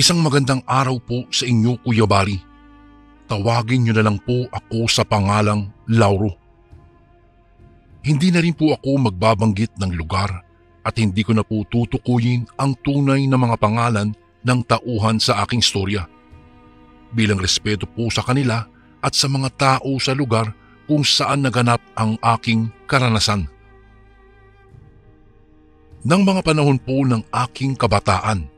Isang magandang araw po sa inyo, Kuya Bari. Tawagin niyo na lang po ako sa pangalang Lauro. Hindi na rin po ako magbabanggit ng lugar at hindi ko na po tutukuyin ang tunay na mga pangalan ng tauhan sa aking storya. Bilang respeto po sa kanila at sa mga tao sa lugar kung saan naganap ang aking karanasan. Nang mga panahon po ng aking kabataan,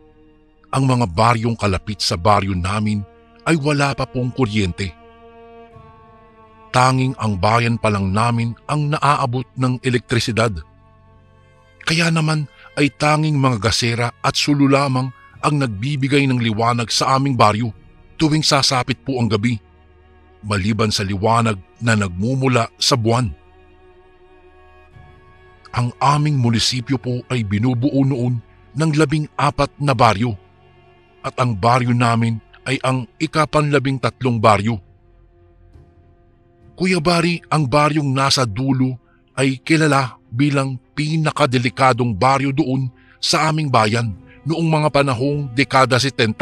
ang mga baryong kalapit sa baryo namin ay wala pa pong kuryente. Tanging ang bayan pa lang namin ang naaabot ng elektrisidad. Kaya naman ay tanging mga gasera at sulo lamang ang nagbibigay ng liwanag sa aming baryo tuwing sasapit po ang gabi, maliban sa liwanag na nagmumula sa buwan. Ang aming munisipyo po ay binubuo noon ng 14 na baryo at ang baryo namin ay ang ika-13 baryo. Kuya Bari, ang baryong nasa dulo ay kilala bilang pinakadelikadong baryo doon sa aming bayan noong mga panahong dekada 70.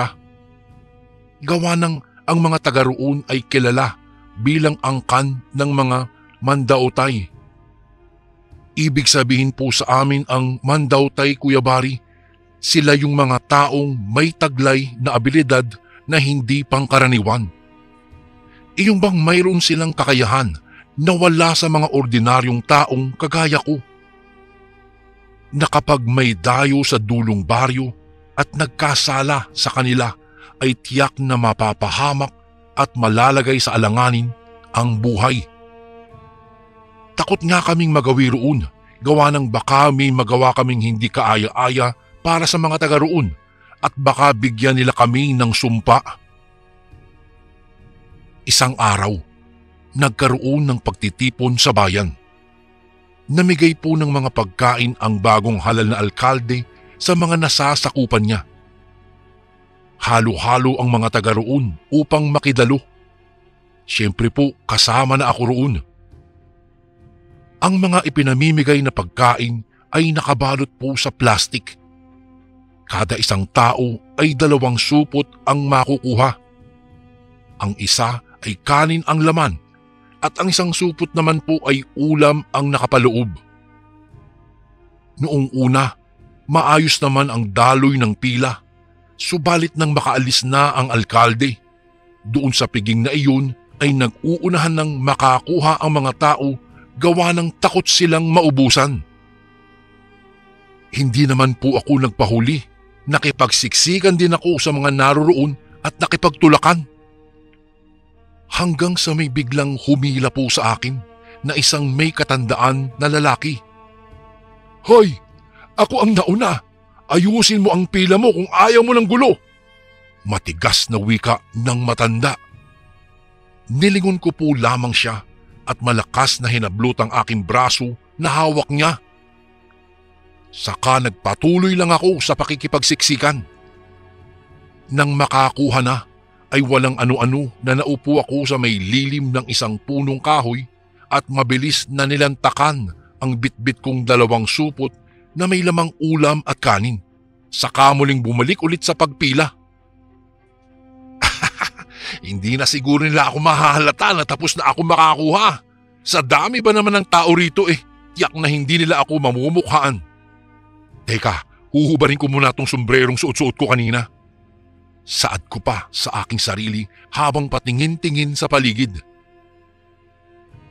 Gawa ng ang mga taga roon ay kilala bilang angkan ng mga mandaotay. Ibig sabihin po sa amin ang mandaotay, Kuya Bari, sila yung mga taong may taglay na abilidad na hindi pangkaraniwan. Iyong bang mayroon silang kakayahan na wala sa mga ordinaryong taong kagaya ko? Na kapag may dayo sa dulong baryo at nagkasala sa kanila ay tiyak na mapapahamak at malalagay sa alanganin ang buhay. Takot nga kaming magawi roon, gawa ng baka may magawa kaming hindi kaaya-aya para sa mga taga roon at baka bigyan nila kami ng sumpa. Isang araw, nagkaroon ng pagtitipon sa bayan. Namigay po ng mga pagkain ang bagong halal na alkalde sa mga nasasakupan niya. Halo-halo ang mga taga roon upang makidalo. Siyempre po kasama na ako roon. Ang mga ipinamimigay na pagkain ay nakabalot po sa plastik. Kada isang tao ay 2 supot ang makukuha. Ang isa ay kanin ang laman at ang isang supot naman po ay ulam ang nakapaloob. Noong una, maayos naman ang daloy ng pila, subalit nang makaalis na ang alkalde, doon sa piging na iyon ay nag-uunahan ng makakuha ang mga tao gawa ng takot silang maubusan. Hindi naman po ako nagpahuli, nakipagsiksikan din ako sa mga naroroon at nakipagtulakan. Hanggang sa may biglang humila po sa akin na isang may katandaan na lalaki. "Hoy! Ako ang nauna! Ayusin mo ang pila mo kung ayaw mo ng gulo!" Matigas na wika ng matanda. Nilingon ko po lamang siya at malakas na hinablot ang aking braso na hawak niya. Saka nagpatuloy lang ako sa pakikipagsiksikan. Nang makakuha na, ay walang ano-ano na naupo ako sa may lilim ng isang punong kahoy at mabilis na nilantakan ang bitbit kong 2 supot na may lamang ulam at kanin. Saka muling bumalik ulit sa pagpila. Hindi na siguro nila ako mahahalata na tapos na ako makakuha. Sa dami ba naman ng tao rito tiyak na hindi nila ako mamumukhaan. Teka, huhubarin ko muna tong sombrerong suot-suot ko kanina. Saad ko pa sa aking sarili habang patingin-tingin sa paligid.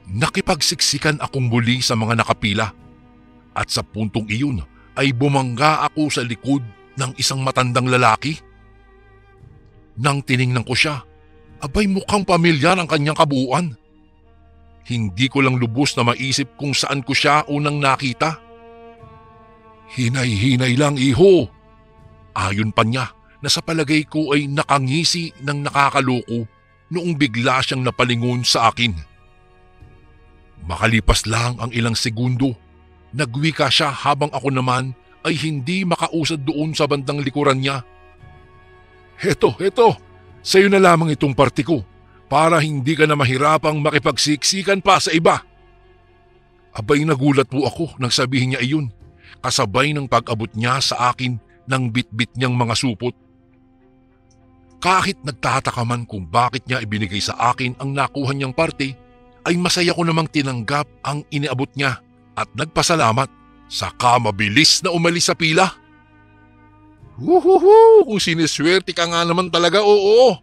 Nakipagsiksikan akong muli sa mga nakapila at sa puntong iyon ay bumangga ako sa likod ng isang matandang lalaki. Nang tiningnan ko siya, abay mukhang pamilyar ang kanyang kabuuan. Hindi ko lang lubos na maisip kung saan ko siya unang nakita. "Hinay-hinay lang, iho." Ayon pa niya na sa palagay ko ay nakangisi ng nakakaloko noong bigla siyang napalingon sa akin. Makalipas lang ang ilang segundo, nagwika siya habang ako naman ay hindi makausad doon sa bandang likuran niya. Heto, sa'yo na lamang itong party ko para hindi ka na mahirapang makipagsiksikan pa sa iba." Abay nagulat po ako nang sabihin niya iyon, kasabay ng pag-abot niya sa akin ng bitbit niyang mga supot. Kahit nagtataka man kung bakit niya ibinigay sa akin ang nakuha niyang parte, ay masaya ko namang tinanggap ang iniabot niya at nagpasalamat. Saka mabilis na umalis sa pila. Huhuhu! Kung siniswerte ka nga naman talaga, oo!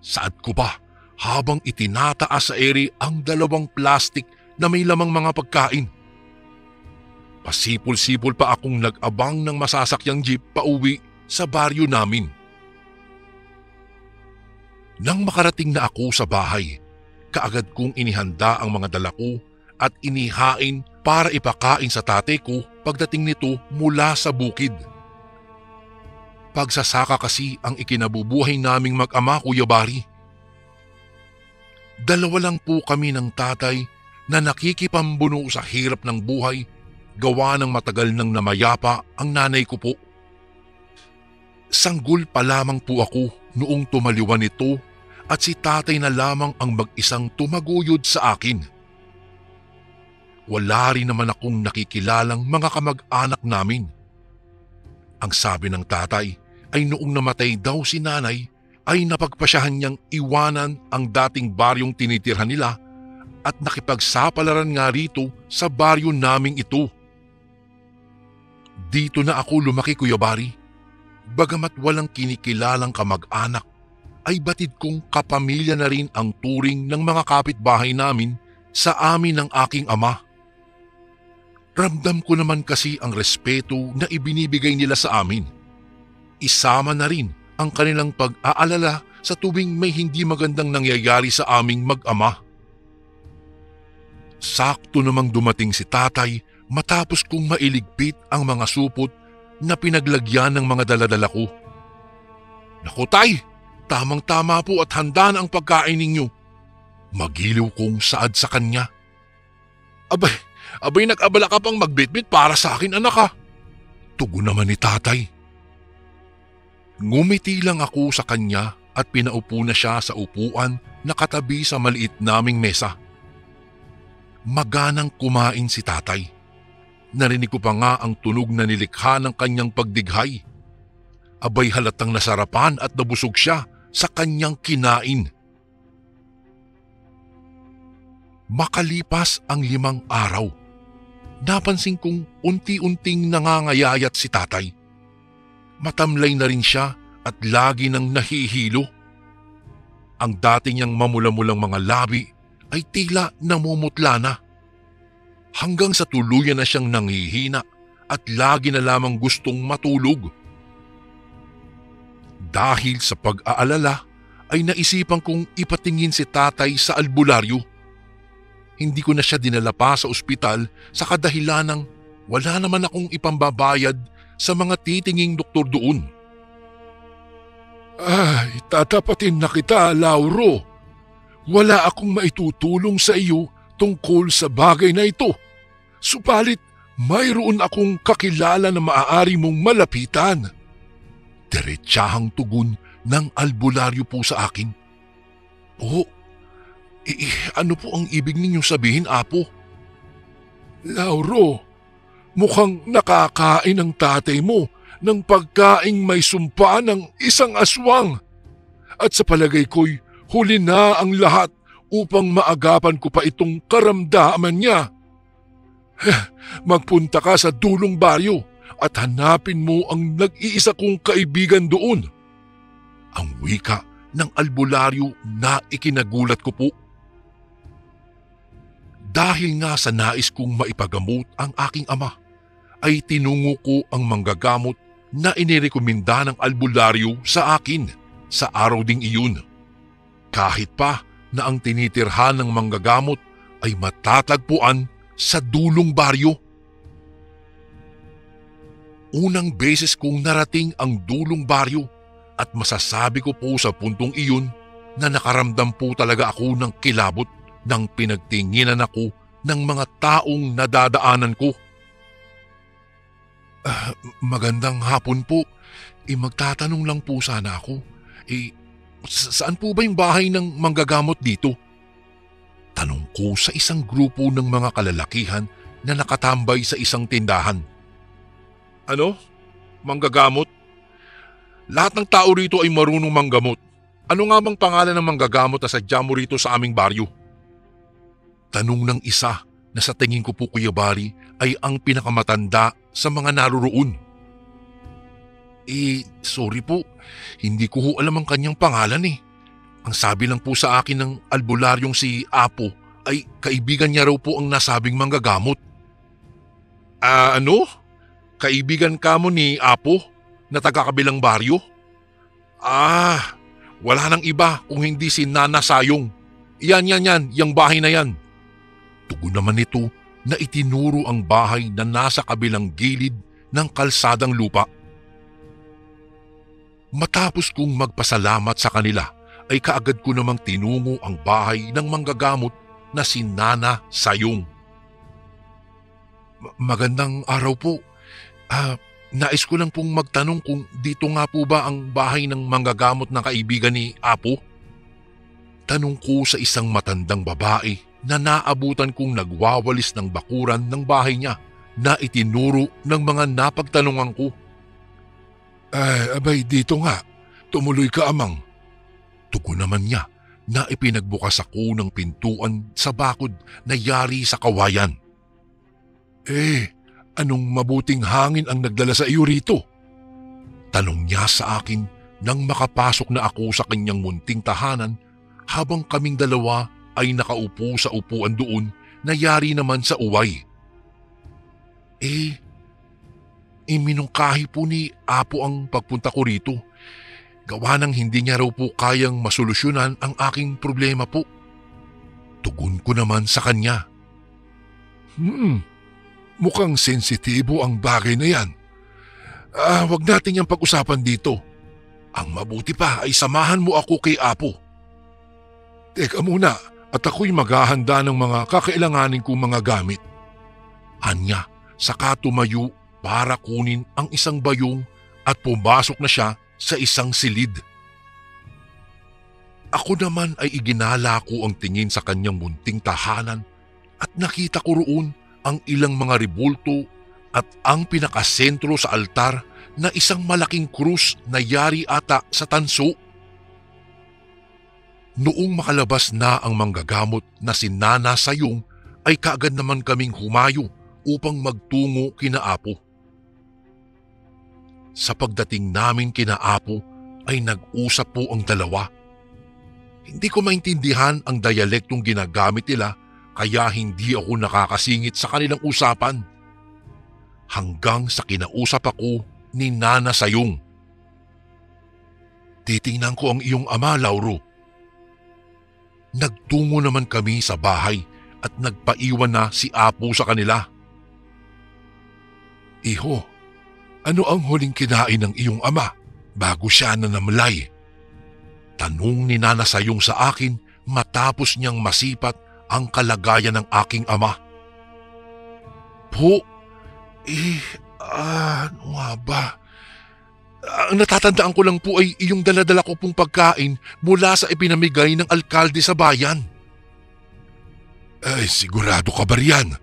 Saad ko pa habang itinataas sa ere ang 2 plastik na may lamang mga pagkain. Pasipol-sipol pa akong nag-abang ng masasakyang jeep pauwi sa baryo namin. Nang makarating na ako sa bahay, kaagad kong inihanda ang mga dala ko at inihain para ipakain sa tatay ko pagdating nito mula sa bukid. Pagsasaka kasi ang ikinabubuhay naming mag-ama, Kuya Bari. 2 lang po kami ng tatay na nakikipambuno sa hirap ng buhay, gawa ng matagal nang namayapa ang nanay ko po. Sanggol pa lamang po ako noong tumaliwan nito at si tatay na lamang ang mag-isang tumaguyod sa akin. Wala rin naman akong nakikilalang mga kamag-anak namin. Ang sabi ng tatay ay noong namatay daw si nanay ay napagpasyahan niyang iwanan ang dating baryong tinitirhan nila at nakipagsapalaran nga rito sa baryo naming ito. Dito na ako lumaki, Kuya Bari. Bagamat walang kinikilalang kamag-anak, ay batid kong kapamilya na rin ang turing ng mga kapitbahay namin sa amin ng aking ama. Ramdam ko naman kasi ang respeto na ibinibigay nila sa amin. Isama na rin ang kanilang pag-aalala sa tuwing may hindi magandang nangyayari sa aming mag-ama. Sakto namang dumating si tatay matapos kong mailigpit ang mga supot na pinaglagyan ng mga daladala ko. Naku tay, tamang-tama po at handa na ang pagkain ninyo. Magiliw kong saad sa kanya. Abay nag-abala ka pang magbitbit para sa akin, anak ha. Tugon naman ni tatay. Ngumiti lang ako sa kanya at pinaupo na siya sa upuan na katabi sa maliit naming mesa. Maganang kumain si tatay. Narinig ko pa nga ang tunog na nilikha ng kanyang pagdighay. Abay halatang nasarapan at nabusog siya sa kanyang kinain. Makalipas ang 5 araw, napansin kong unti-unting nangangayayat si tatay. Matamlay na rin siya at lagi nang nahihilo. Ang dati niyang mamula-mulang mga labi ay tila namumutla na. Hanggang sa tuluyan na siyang nanghihina at lagi na lamang gustong matulog. Dahil sa pag-aalala ay naisipan kong ipatingin si tatay sa albularyo. Hindi ko na siya dinala pa sa ospital sa kadahilanang wala naman akong ipambabayad sa mga titinging doktor doon. Ay, tatapatin na kita, Lauro. Wala akong maitutulong sa iyo tungkol sa bagay na ito. Subalit, mayroon akong kakilala na maaari mong malapitan. Diretsahang tugon ng albularyo po sa akin. Ano po ang ibig ninyong sabihin, Apo? Lauro, mukhang nakakain ang tatay mo ng pagkaing may sumpa ng isang aswang. At sa palagay ko'y huli na ang lahat upang maagapan ko pa itong karamdaman niya. Magpunta ka sa dulong baryo at hanapin mo ang nag-iisa kong kaibigan doon. Ang wika ng albularyo na ikinagulat ko po. Dahil nga sa nais kong maipagamot ang aking ama, ay tinungo ko ang manggagamot na inirekomenda ng albularyo sa akin sa araw ding iyon. Kahit pa na ang tinitirhan ng manggagamot ay matatagpuan sa dulong baryo. Unang beses kong narating ang dulong baryo at masasabi ko po sa puntong iyon na nakaramdam po talaga ako ng kilabot nang pinagtinginan ako ng mga taong nadadaanan ko. Magandang hapon po. Magtatanong lang po sana ako. Saan po ba yung bahay ng manggagamot dito? Tanong ko sa isang grupo ng mga kalalakihan na nakatambay sa isang tindahan. Ano? Manggagamot? Lahat ng tao rito ay marunong manggamot. Ano nga bang pangalan ng manggagamot na sadya mo rito sa aming baryo? Tanong ng isa na sa tingin ko po, Kuya Bari, ay ang pinakamatanda sa mga naroroon. Sorry po, hindi ko ho alam ang kanyang pangalan eh. Ang sabi lang po sa akin ng albularyong si Apo ay kaibigan niya raw po ang nasabing manggagamot. Ano? Kaibigan ka mo ni Apo na taga-kabilang baryo? Wala nang iba kung hindi si Nana Sayong. Yan, yung bahay na yan. Tugon naman nito na itinuro ang bahay na nasa kabilang gilid ng kalsadang lupa. Matapos kong magpasalamat sa kanila ay kaagad ko namang tinungo ang bahay ng manggagamot na si Nana Sayong. Magandang araw po. Nais ko lang pong magtanong kung dito nga po ba ang bahay ng manggagamot na kaibigan ni Apo? Tanong ko sa isang matandang babae na naabutan kong nagwawalis ng bakuran ng bahay niya na itinuro ng mga napagtanungan ko. Abay dito nga, tumuloy ka amang. Tugon naman niya na ipinagbukas ako ng pintuan sa bakod na yari sa kawayan. Anong mabuting hangin ang nagdala sa iyo rito? Tanong niya sa akin nang makapasok na ako sa kanyang munting tahanan habang kaming dalawa ay nakaupo sa upuan doon na yari naman sa uway. Minungkahi po ni Apo ang pagpunta ko rito. Gawa ng hindi niya raw po kayang masolusyonan ang aking problema po. Tugon ko naman sa kanya. Mukhang sensitibo ang bagay na yan. Wag natin yung pag-usapan dito. Ang mabuti pa ay samahan mo ako kay Apo. Teka muna at ako'y maghahanda ng mga kakailanganin kong mga gamit. Anya, saka tumayo para kunin ang isang bayong at pumasok na siya sa isang silid. Ako naman ay iginala ko ang tingin sa kanyang munting tahanan at nakita ko roon ang ilang mga rebulto at ang pinakasentro sa altar na isang malaking krus na yari ata sa tanso. Noong makalabas na ang manggagamot na si Nana Sayong ay kaagad naman kaming humayo upang magtungo kina Apo. Sa pagdating namin kina Apo ay nag-usap po ang dalawa. Hindi ko maintindihan ang dialektong ginagamit nila kaya hindi ako nakakasingit sa kanilang usapan. Hanggang sa kinausap ako ni Nana Sayong. Titingnan ko ang iyong ama, Lauro. Nagtungo naman kami sa bahay at nagpaiwan na si Apo sa kanila. Iho, ano ang huling kinain ng iyong ama bago siya nanamlay? Tanong ni Nana Sayong sa akin matapos niyang masipat ang kalagayan ng aking ama. Po, ano nga ba? Ang natatandaan ko lang po ay iyong daladala ko pong pagkain mula sa ipinamigay ng alkalde sa bayan. Sigurado ka ba riyan?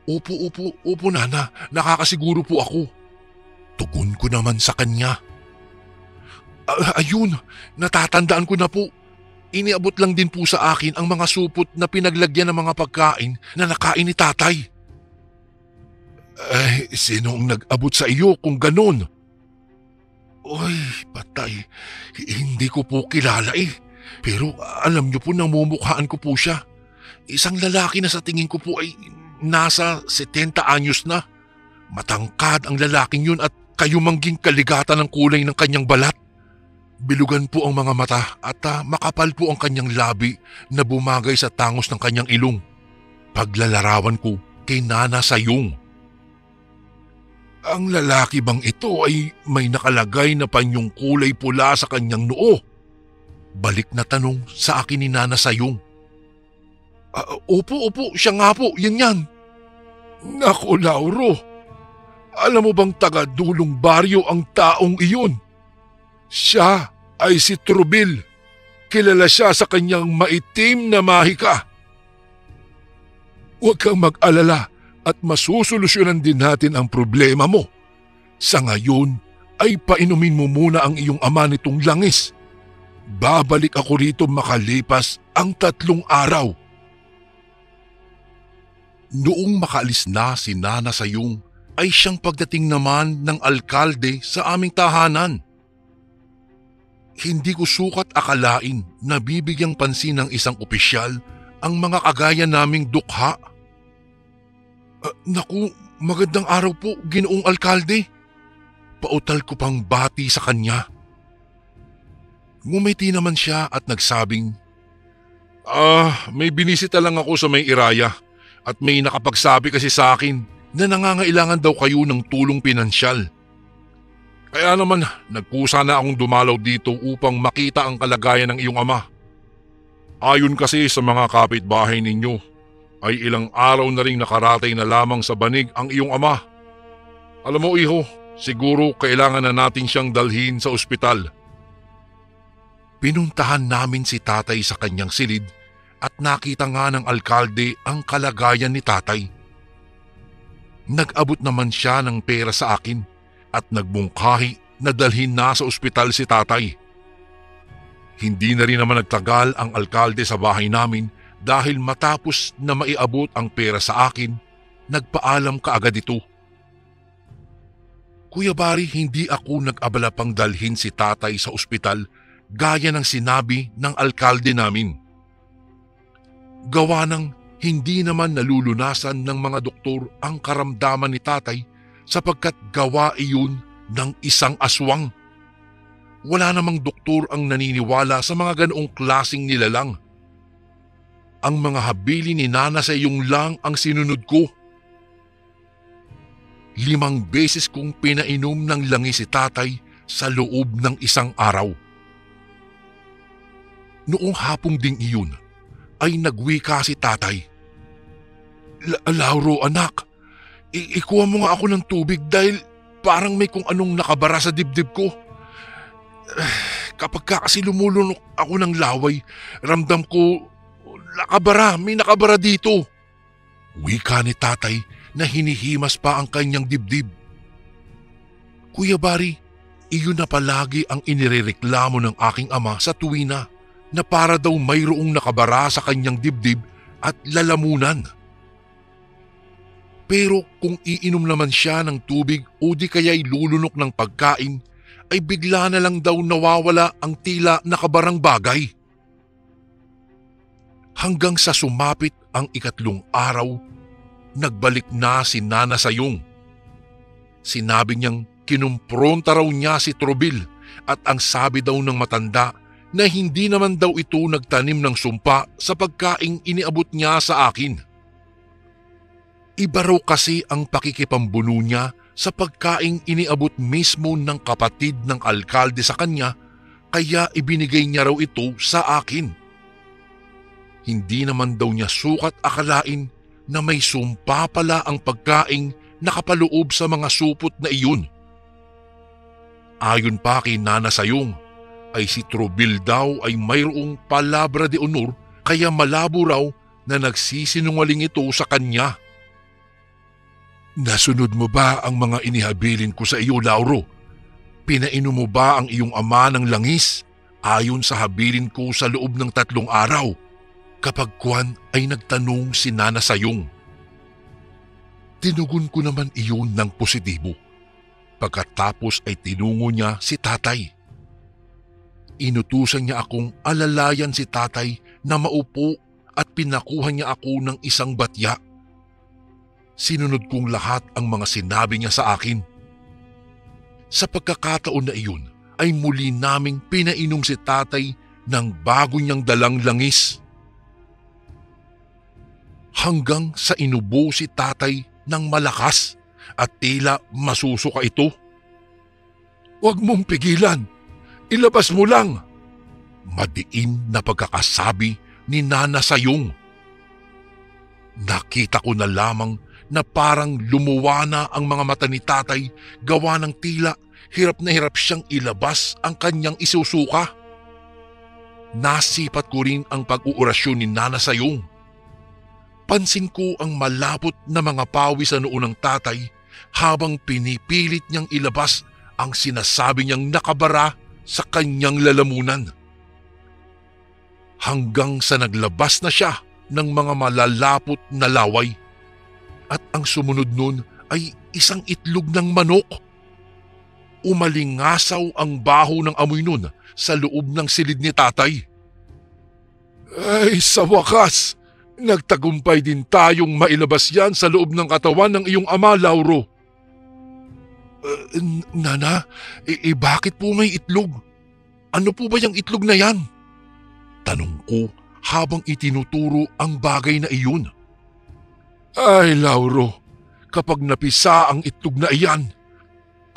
Opo Nana, nakakasiguro po ako. Tugon ko naman sa kanya. Ayun, natatandaan ko na po. Iniabot lang din po sa akin ang mga supot na pinaglagyan ng mga pagkain na nakain ni tatay. Sino ang nag-abot sa iyo kung ganon? Patay. Hindi ko po kilala Pero alam niyo po namumukhaan ko po siya. Isang lalaki na sa tingin ko po ay nasa 70 anyos na. Matangkad ang lalaking yun at kayumangging kaligatan ng kulay ng kanyang balat. Bilugan po ang mga mata at makapal po ang kanyang labi na bumagay sa tangos ng kanyang ilong. Paglalarawan ko kay Nana Sayong. Ang lalaki bang ito ay may nakalagay na panyong kulay pula sa kanyang noo? Balik na tanong sa akin ni Nana Sayong. Opo, siya nga po, yan. Naku, Lauro. Alam mo bang taga-dulong baryo ang taong iyon? Siya ay si Trubil. Kilala siya sa kanyang maitim na mahika. Huwag kang mag-alala at masusolusyonan din natin ang problema mo. Sa ngayon ay painumin mo muna ang iyong ama nitong langis. Babalik ako rito makalipas ang 3 araw. Noong makaalis na si Nana Sayong ay siyang pagdating naman ng alkalde sa aming tahanan. Hindi ko sukat akalain na bibigyang pansin ng isang opisyal ang mga kagaya naming dukha. Naku, magandang araw po, Ginoong Alkalde. Pautal ko pang bati sa kanya. Ngumiti naman siya at nagsabing, may binisita lang ako sa may Iraya at may nakapagsabi kasi sa akin na nangangailangan daw kayo ng tulong pinansyal. Kaya naman nagkusa na akong dumalaw dito upang makita ang kalagayan ng iyong ama. Ayon kasi sa mga kapitbahay ninyo, ay ilang araw na ring nakaratay na lamang sa banig ang iyong ama. Alam mo iho, siguro kailangan na natin siyang dalhin sa ospital. Pinuntahan namin si tatay sa kanyang silid at nakita nga ng alkalde ang kalagayan ni tatay. Nag-abot naman siya ng pera sa akin at nagbungkahi na dalhin na sa ospital si tatay. Hindi na rin naman nagtagal ang alkalde sa bahay namin dahil matapos na maiabot ang pera sa akin, nagpaalam kaagad ito. Kuya Bari, hindi ako nag-abala pang dalhin si tatay sa ospital gaya ng sinabi ng alkalde namin. Gawa ng hindi naman nalulunasan ng mga doktor ang karamdaman ni tatay sapagkat gawa iyon ng isang aswang. Wala namang doktor ang naniniwala sa mga ganoong klaseng nilalang. Ang mga habili ni Nana Sayong lang ang sinunod ko. 5 beses kong pinainom ng langis si tatay sa loob ng 1 araw. Noong hapong ding iyon ay nagwika si tatay. Lauro anak, ikuha mo nga ako ng tubig dahil parang may kung anong nakabara sa dibdib ko. Kapag kasi lumulunok ako ng laway, ramdam ko may nakabara dito. Wika ni tatay na hinihimas pa ang kanyang dibdib. Kuya Bari, iyon na palagi ang inirereklamo ng aking ama sa tuwina na para daw mayroong nakabara sa kanyang dibdib at lalamunan. Pero kung iinom naman siya ng tubig o di kaya'y lulunok ng pagkain, ay bigla na lang daw nawawala ang tila nakabarang bagay. Hanggang sa sumapit ang 3 araw, nagbalik na si Nana Sayong. Sinabi niyang kinumpronta raw niya si Trobil at ang sabi daw ng matanda na hindi naman daw ito nagtanim ng sumpa sa pagkaing iniabot niya sa akin. Iba raw kasi ang pakikipambuno niya sa pagkaing iniabot mismo ng kapatid ng alkalde sa kanya, kaya ibinigay niya raw ito sa akin. Hindi naman daw niya sukat akalain na may sumpa pala ang pagkaing nakapaloob sa mga supot na iyon. Ayon pa kay Nana Sayong, ay si Trobil daw ay mayroong palabra de honor kaya malabo raw na nagsisinungaling ito sa kanya. Nasunod mo ba ang mga inihabilin ko sa iyo, Lauro? Pinainom mo ba ang iyong ama ng langis ayon sa habilin ko sa loob ng 3 araw? Kapag kuwan ay nagtanong si Nana Sayong. Tinugon ko naman iyon ng positibo. Pagkatapos ay tinungo niya si tatay. Inutusan niya akong alalayan si tatay na maupo at pinakuha niya ako ng isang batya. Sinunod kong lahat ang mga sinabi niya sa akin. Sa pagkakataon na iyon ay muli naming pinainom si tatay ng bago niyang dalang langis. Hanggang sa inubo si tatay ng malakas at tila masusuka ito. Huwag mong pigilan, ilabas mo lang. Madiin na pagkakasabi ni Nana Sayong. Nakita ko na lamang na parang lumuwa na ang mga mata ni tatay gawa ng tila hirap na hirap siyang ilabas ang kanyang isusuka. Nasipat ko rin ang pag-uurasyon ni Nana Sayong. Pansin ko ang malapot na mga pawis sa noo ng tatay habang pinipilit niyang ilabas ang sinasabi niyang nakabara sa kanyang lalamunan. hanggang sa naglabas na siya ng mga malalapot na laway. At ang sumunod nun ay isang itlog ng manok. Umalingasaw ang baho ng amoy nun sa loob ng silid ni tatay. Ay, sa wakas, nagtagumpay din tayong mailabas yan sa loob ng katawan ng iyong ama, Lauro. Nana, bakit po may itlog? Ano po ba yung itlog na yan? Tanong ko habang itinuturo ang bagay na iyon. Ay, Lauro, kapag napisa ang itlog na iyan,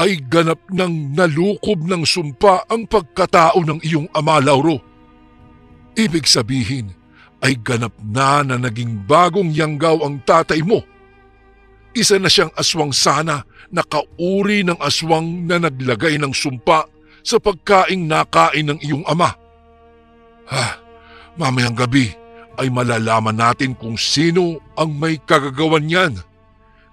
ay ganap ng nalukob ng sumpa ang pagkatao ng iyong ama, Lauro. Ibig sabihin ay ganap na naging bagong yanggaw ang tatay mo. Isa na siyang aswang sana na kauri ng aswang na naglagay ng sumpa sa pagkaing nakain ng iyong ama. Mamayang gabi ay malalaman natin kung sino ang may kagagawan niyan.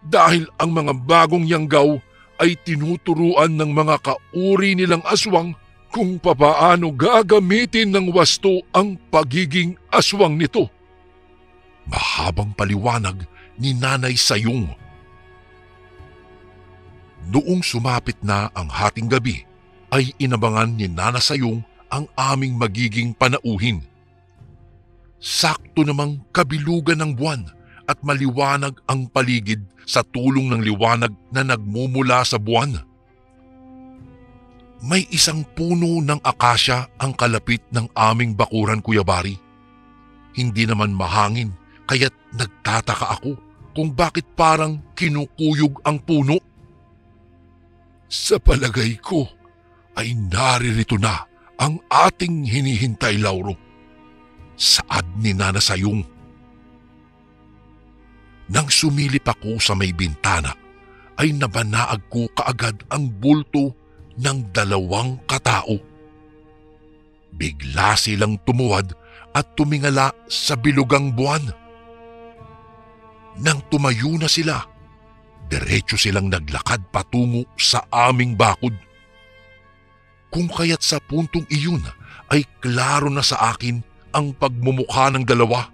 Dahil ang mga bagong yanggaw ay tinuturuan ng mga kauri nilang aswang kung papaano gagamitin ng wasto ang pagiging aswang nito. Mahabang paliwanag ni Nanay Sayong. Noong sumapit na ang hating gabi, ay inabangan ni Nana Sayong ang aming magiging panauhin. Sakto namang kabilugan ng buwan at maliwanag ang paligid sa tulong ng liwanag na nagmumula sa buwan. May isang puno ng akasya ang kalapit ng aming bakuran, Kuya Bari. Hindi naman mahangin, kaya't nagtataka ako kung bakit parang kinukuyog ang puno. Sa palagay ko ay naririto na ang ating hinihintay, Lauro. Saad ni Nana Sayong. Nang sumilip ako sa may bintana, ay nabanaag ko kaagad ang bulto ng dalawang katao. Bigla silang tumuwad at tumingala sa bilugang buwan. Nang tumayo na sila, diretso silang naglakad patungo sa aming bakod. Kung kaya't sa puntong iyon ay klaro na sa akin ang pagmumukha ng dalawa.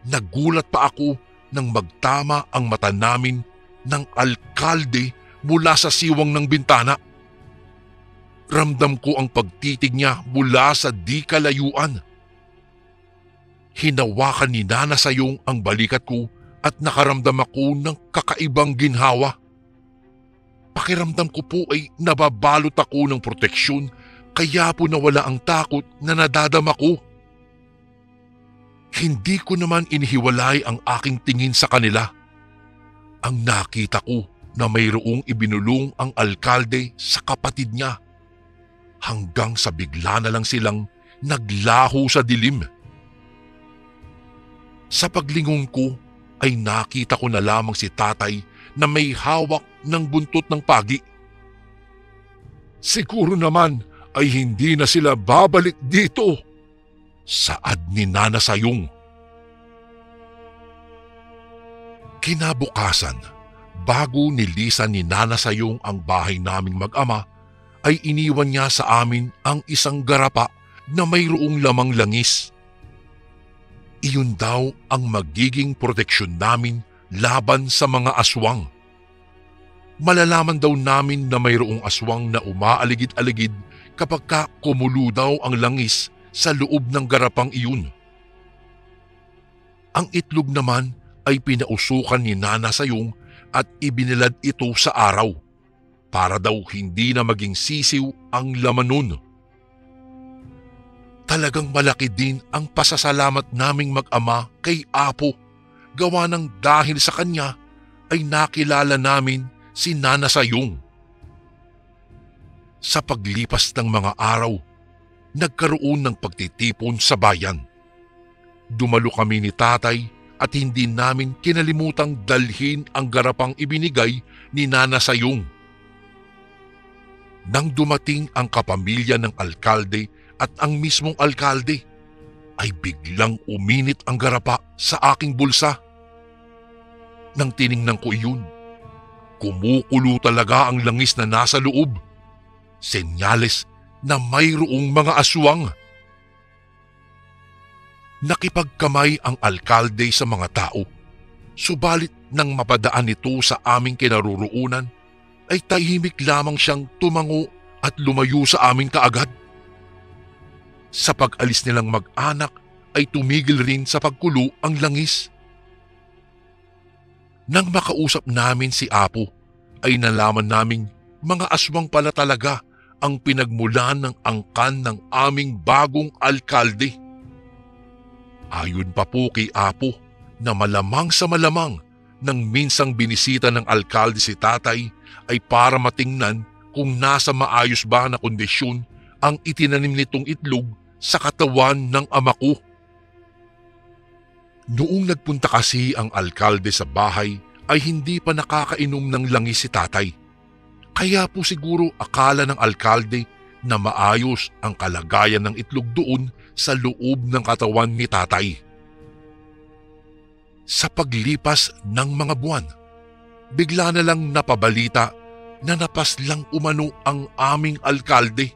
Nagulat pa ako nang magtama ang mata namin ng alkalde mula sa siwang ng bintana. Ramdam ko ang pagtitig niya mula sa di kalayuan. Hinawakan ni Nana Sayong ang balikat ko at nakaramdam ako ng kakaibang ginhawa. Pakiramdam ko po ay nababalot ako ng proteksyon, kaya po nawala ang takot na nadadama ko. Hindi ko naman inihiwalay ang aking tingin sa kanila. Ang nakita ko na mayroong ibinulong ang alkalde sa kapatid niya, hanggang sa bigla na lang silang naglaho sa dilim. Sa paglingon ko ay nakita ko na lamang si tatay na may hawak ng buntot ng pagi. Siguro naman ay hindi na sila babalik dito, saad ni Nana Sayong. Kinabukasan, bago nilisan ni Nana Sayong ang bahay naming mag-ama, ay iniwan niya sa amin ang isang garapa na mayroong lamang langis. Iyon daw ang magiging proteksyon namin laban sa mga aswang. Malalaman daw namin na mayroong aswang na umaaligid-aligid kapag kumulo daw ang langis sa loob ng garapang iyon. Ang itlog naman ay pinausukan ni Nana Sayong at ibinilad ito sa araw para daw hindi na maging sisiw ang laman nun. Talagang malaki din ang pasasalamat naming mag-ama kay Apo, gawa ng dahil sa kanya ay nakilala namin si Nana Sayong. Sa paglipas ng mga araw, nagkaroon ng pagtitipon sa bayan. Dumalo kami ni tatay at hindi namin kinalimutang dalhin ang garapang ibinigay ni Nana Sayong. Nang dumating ang kapamilya ng alkalde at ang mismong alkalde, ay biglang uminit ang garapa sa aking bulsa. Nang tiningnan ko iyon, kumukulo talaga ang langis na nasa loob. Senyales na mayroong mga aswang. Nakipagkamay ang alkalde sa mga tao. Subalit nang mapadaan ito sa aming kinaroroonan, ay tahimik lamang siyang tumango at lumayo sa amin kaagad. Sa pag-alis nilang mag-anak ay tumigil rin sa pagkulo ang langis. Nang makausap namin si Apo, ay nalaman naming mga aswang pala talaga ang pinagmulan ng angkan ng aming bagong alkalde. Ayon pa po kay Apo na malamang sa malamang nang minsang binisita ng alkalde si tatay ay para matingnan kung nasa maayos ba na kondisyon ang itinanim nitong itlog sa katawan ng ama ko. Noong nagpunta kasi ang alkalde sa bahay ay hindi pa nakakainom ng langis si tatay. Kaya po siguro akala ng alkalde na maayos ang kalagayan ng itlog doon sa loob ng katawan ni tatay. Sa paglipas ng mga buwan, bigla na lang napabalita na napaslang umano ang aming alkalde.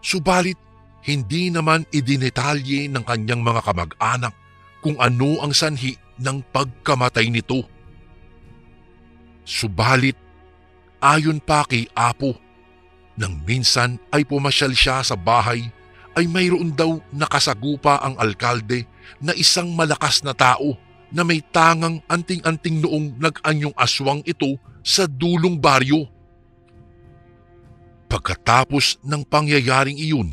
Subalit, hindi naman idinetalye ng kanyang mga kamag-anak kung ano ang sanhi ng pagkamatay nito. Subalit, ayon pa kay Apo, nang minsan ay pumasyal siya sa bahay ay mayroon daw nakasagupa ang alkalde na isang malakas na tao na may tangang anting-anting noong nag-anyong aswang ito sa dulong baryo. Pagkatapos ng pangyayaring iyon,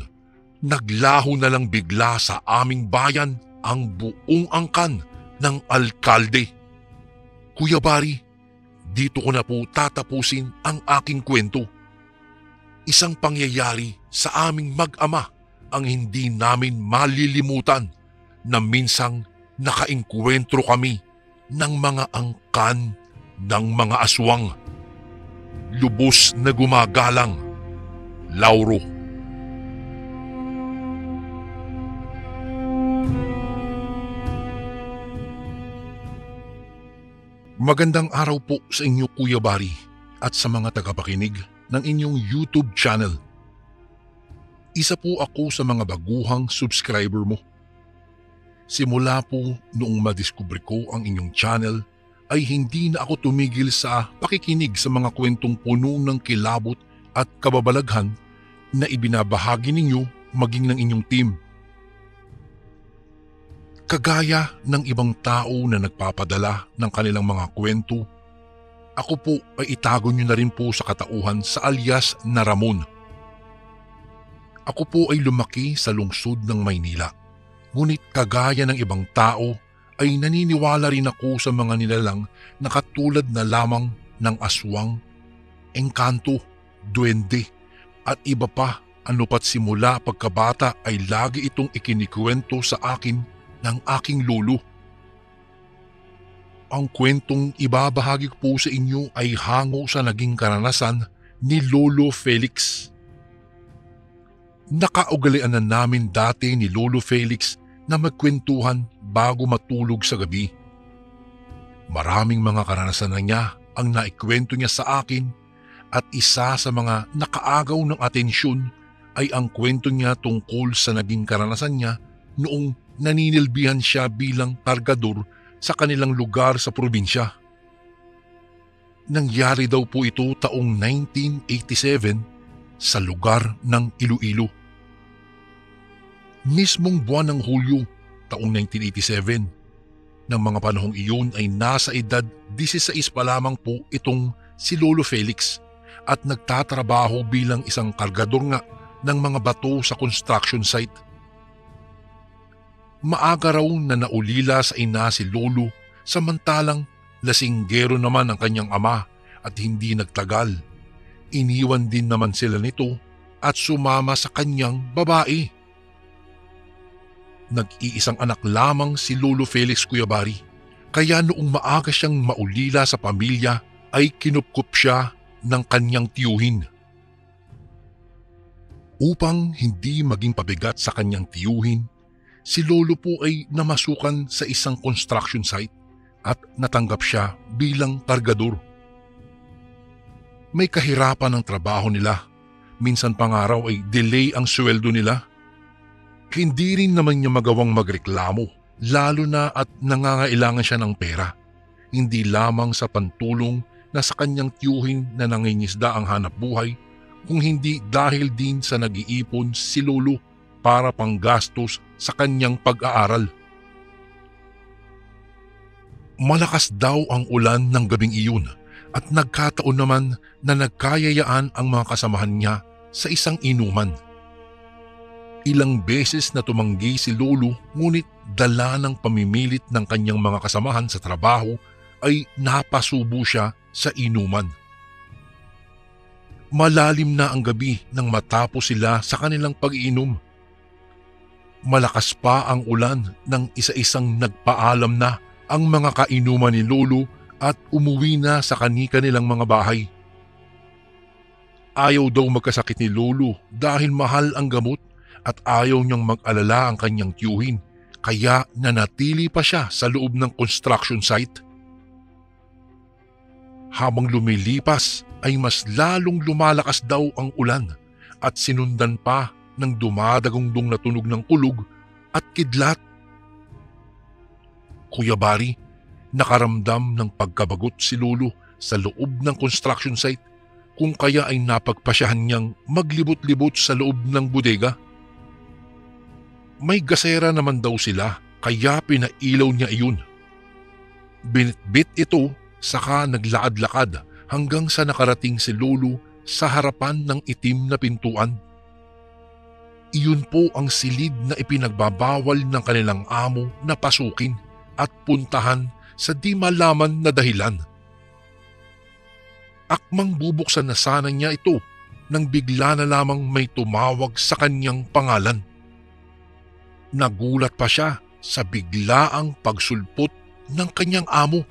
naglaho na lang bigla sa aming bayan ang buong angkan ng alkalde. Kuya Bari, dito ko na po tatapusin ang aking kwento. Isang pangyayari sa aming mag-ama ang hindi namin malilimutan na minsang nakaengkwentro kami ng mga angkan ng mga aswang. Lubos na gumagalang, Lauro. Magandang araw po sa inyo Kuya Bari at sa mga tagapakinig ng inyong YouTube channel. Isa po ako sa mga baguhang subscriber mo. Simula po noong madiskubre ko ang inyong channel ay hindi na ako tumigil sa pakikinig sa mga kwentong puno ng kilabot at kababalaghan na ibinabahagi ninyo maging ng inyong team. Kagaya ng ibang tao na nagpapadala ng kanilang mga kwento, ako po ay itago nyo na rin po sa katauhan sa alias na Ramon. Ako po ay lumaki sa lungsod ng Maynila, ngunit kagaya ng ibang tao ay naniniwala rin ako sa mga nilalang na katulad na lamang ng aswang, engkanto, duwende at iba pa ano pat simula pagkabata ay lagi itong ikinikwento sa akin ng aking lolo. Ang kwentong ibabahagi ko po sa inyo ay hango sa naging karanasan ni Lolo Felix. Nakaugalian na namin dati ni Lolo Felix na magkwentuhan bago matulog sa gabi. Maraming mga karanasan na niya ang naikwento niya sa akin at isa sa mga nakaagaw ng atensyon ay ang kwento niya tungkol sa naging karanasan niya noong naninilbihan siya bilang kargador sa kanilang lugar sa probinsya. Nangyari daw po ito taong 1987 sa lugar ng Iloilo. Mismong buwan ng Hulyo taong 1987, ng mga panahong iyon ay nasa edad 16 pa lamang po itong si Lolo Felix at nagtatrabaho bilang isang kargador nga ng mga bato sa construction site. Maaga raw na naulila sa ina si Lolo samantalang lasinggero naman ang kanyang ama at hindi nagtagal. Iniwan din naman sila nito at sumama sa kanyang babae. Nag-iisang anak lamang si Lolo Felix Kuya Bari, kaya noong maaga siyang maulila sa pamilya ay kinupkup siya ng kanyang tiyuhin. Upang hindi maging pabigat sa kanyang tiyuhin, si Lolo po ay namasukan sa isang construction site at natanggap siya bilang kargador. May kahirapan ng trabaho nila, minsan pa nga raw ay delay ang sweldo nila. Hindi rin naman niya magawang magreklamo, lalo na at nangangailangan siya ng pera. Hindi lamang sa pantulong na sa kanyang tiyuhin na nangingisda ang hanap buhay, kung hindi dahil din sa nag-iipon si Lolo para panggastos sa kanyang pag-aaral. Malakas daw ang ulan ng gabing iyon at nagkataon naman na nagkayayaan ang mga kasamahan niya sa isang inuman. Ilang beses na tumanggi si Lolo, ngunit dala ng pamimilit ng kanyang mga kasamahan sa trabaho ay napasubo siya sa inuman. Malalim na ang gabi nang matapos sila sa kanilang pag-iinom. Malakas pa ang ulan nang isa-isang nagpaalam na ang mga kainuman ni Lolo at umuwi na sa kani-kanilang mga bahay. Ayaw daw magkasakit ni Lolo dahil mahal ang gamot at ayaw niyang mag-alala ang kanyang tiyuhin, kaya nanatili pa siya sa loob ng construction site. Habang lumilipas ay mas lalong lumalakas daw ang ulan at sinundan pa ng dumadagundong na tunog ng kulog at kidlat. Kuya Bari, nakaramdam ng pagkabagot si Lolo sa loob ng construction site, kung kaya ay napagpasyahan niyang maglibot-libot sa loob ng bodega. May gasera naman daw sila, kaya pinailaw niya iyon. Binitbit ito, saka naglaad-lakad hanggang sa nakarating si Lolo sa harapan ng itim na pintuan. Iyon po ang silid na ipinagbabawal ng kanilang amo na pasukin at puntahan sa di malaman na dahilan. Akmang bubuksan na sana niya ito nang bigla na lamang may tumawag sa kanyang pangalan. Nagulat pa siya sa biglaang pagsulpot ng kanyang amo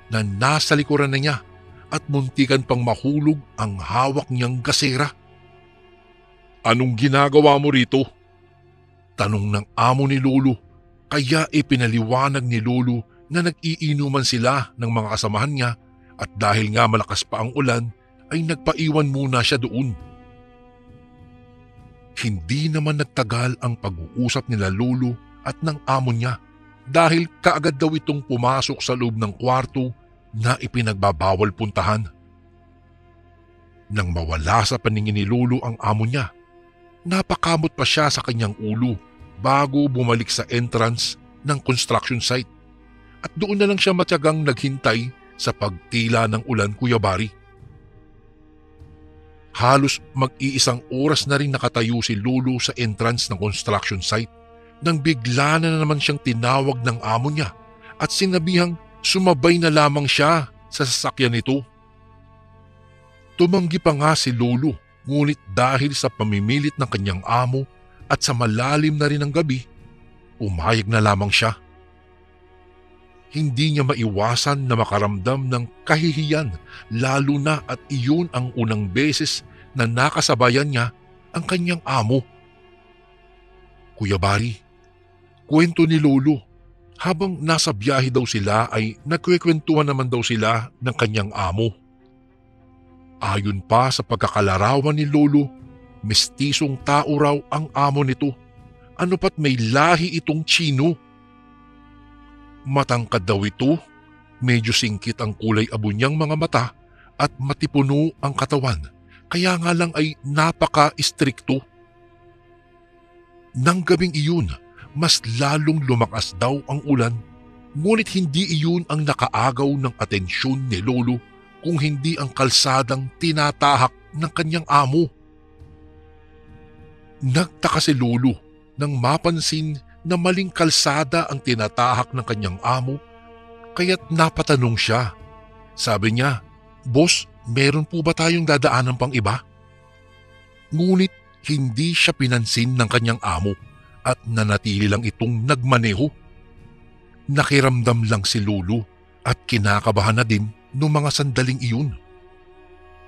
na nasa likuran na niya at muntikan pang mahulog ang hawak niyang gasera. "Anong ginagawa mo rito?" tanong ng amo ni Lolo, kaya ipinaliwanag ni Lolo na nag-iinuman sila ng mga kasamahan niya at dahil nga malakas pa ang ulan ay nagpaiwan muna siya doon. Hindi naman nagtagal ang pag-uusap nila Lolo at ng amo niya dahil kaagad daw itong pumasok sa loob ng kwarto na ipinagbabawal puntahan. Nang mawala sa paningin ni Lolo ang amo niya, napakamot pa siya sa kanyang ulo bago bumalik sa entrance ng construction site at doon na lang siya matyagang naghintay sa pagtila ng ulan, Kuya Bari. Halos mag-iisang oras na rin nakatayo si Lolo sa entrance ng construction site nang bigla na naman siyang tinawag ng amo niya at sinabihang sumabay na lamang siya sa sasakyan nito. Tumanggi pa nga si Lolo, ngunit dahil sa pamimilit ng kanyang amo at sa malalim na rin ng gabi, umayag na lamang siya. Hindi niya maiwasan na makaramdam ng kahihiyan, lalo na at iyon ang unang beses na nakasabayan niya ang kanyang amo. Kuya Bari, kwento ni Lolo, habang nasa biyahe daw sila ay nagkwekwentuhan naman daw sila ng kanyang amo. Ayon pa sa pagkakalarawan ni Lolo, mestisong tao raw ang amo nito, ano pat may lahi itong Tsino. Matangkad daw ito, medyo singkit ang kulay abo niyang mga mata at matipuno ang katawan, kaya nga lang ay napaka-istrikto. Nang gabing iyon, mas lalong lumakas daw ang ulan, ngunit hindi iyon ang nakaagaw ng atensyon ni Lolo kung hindi ang kalsadang tinatahak ng kanyang amo. Nagtaka si Lolo nang mapansin na maling kalsada ang tinatahak ng kanyang amo, kaya't napatanong siya. Sabi niya, "Boss, meron po ba tayong dadaanan pang iba?" Ngunit hindi siya pinansin ng kanyang amo at nanatili lang itong nagmaneho. Nakiramdam lang si Lolo at kinakabahan na din noong mga sandaling iyon.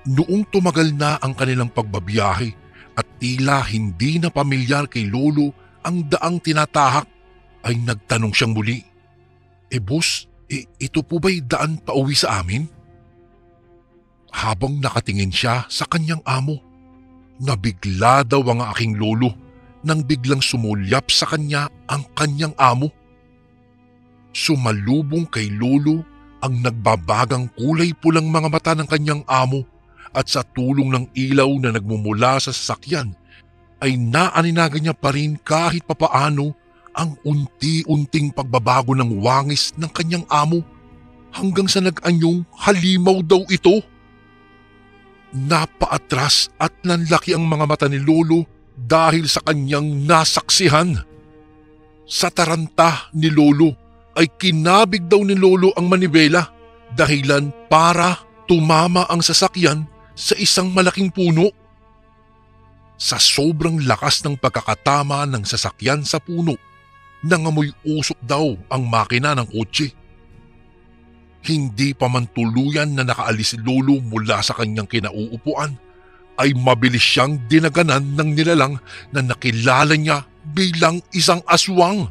Noong tumagal na ang kanilang pagbabiyahe at tila hindi na pamilyar kay Lolo ang daang tinatahak, ay nagtanong siyang muli, boss, ito po ba'y daan pauwi sa amin?" Habang nakatingin siya sa kanyang amo, nabigla daw ang aking Lolo nang biglang sumulyap sa kanya ang kanyang amo. Sumalubong kay Lolo ang nagbabagang kulay pulang mga mata ng kanyang amo at sa tulong ng ilaw na nagmumula sa sasakyan ay naaninagan niya pa rin kahit papaano ang unti-unting pagbabago ng wangis ng kanyang amo hanggang sa nag-anyong halimaw daw ito. Napaatras at nanlaki ang mga mata ni Lolo dahil sa kanyang nasaksihan. Sa taranta ni Lolo ay kinabig daw ni Lolo ang manibela dahilan para tumama ang sasakyan sa isang malaking puno. Sa sobrang lakas ng pagkakatama ng sasakyan sa puno, nangamoy usok daw ang makina ng kotse. Hindi pa man tuluyan na nakaalis si Lolo mula sa kanyang kinauupuan, ay mabilis siyang dinaganan ng nilalang na nakilala niya bilang isang aswang.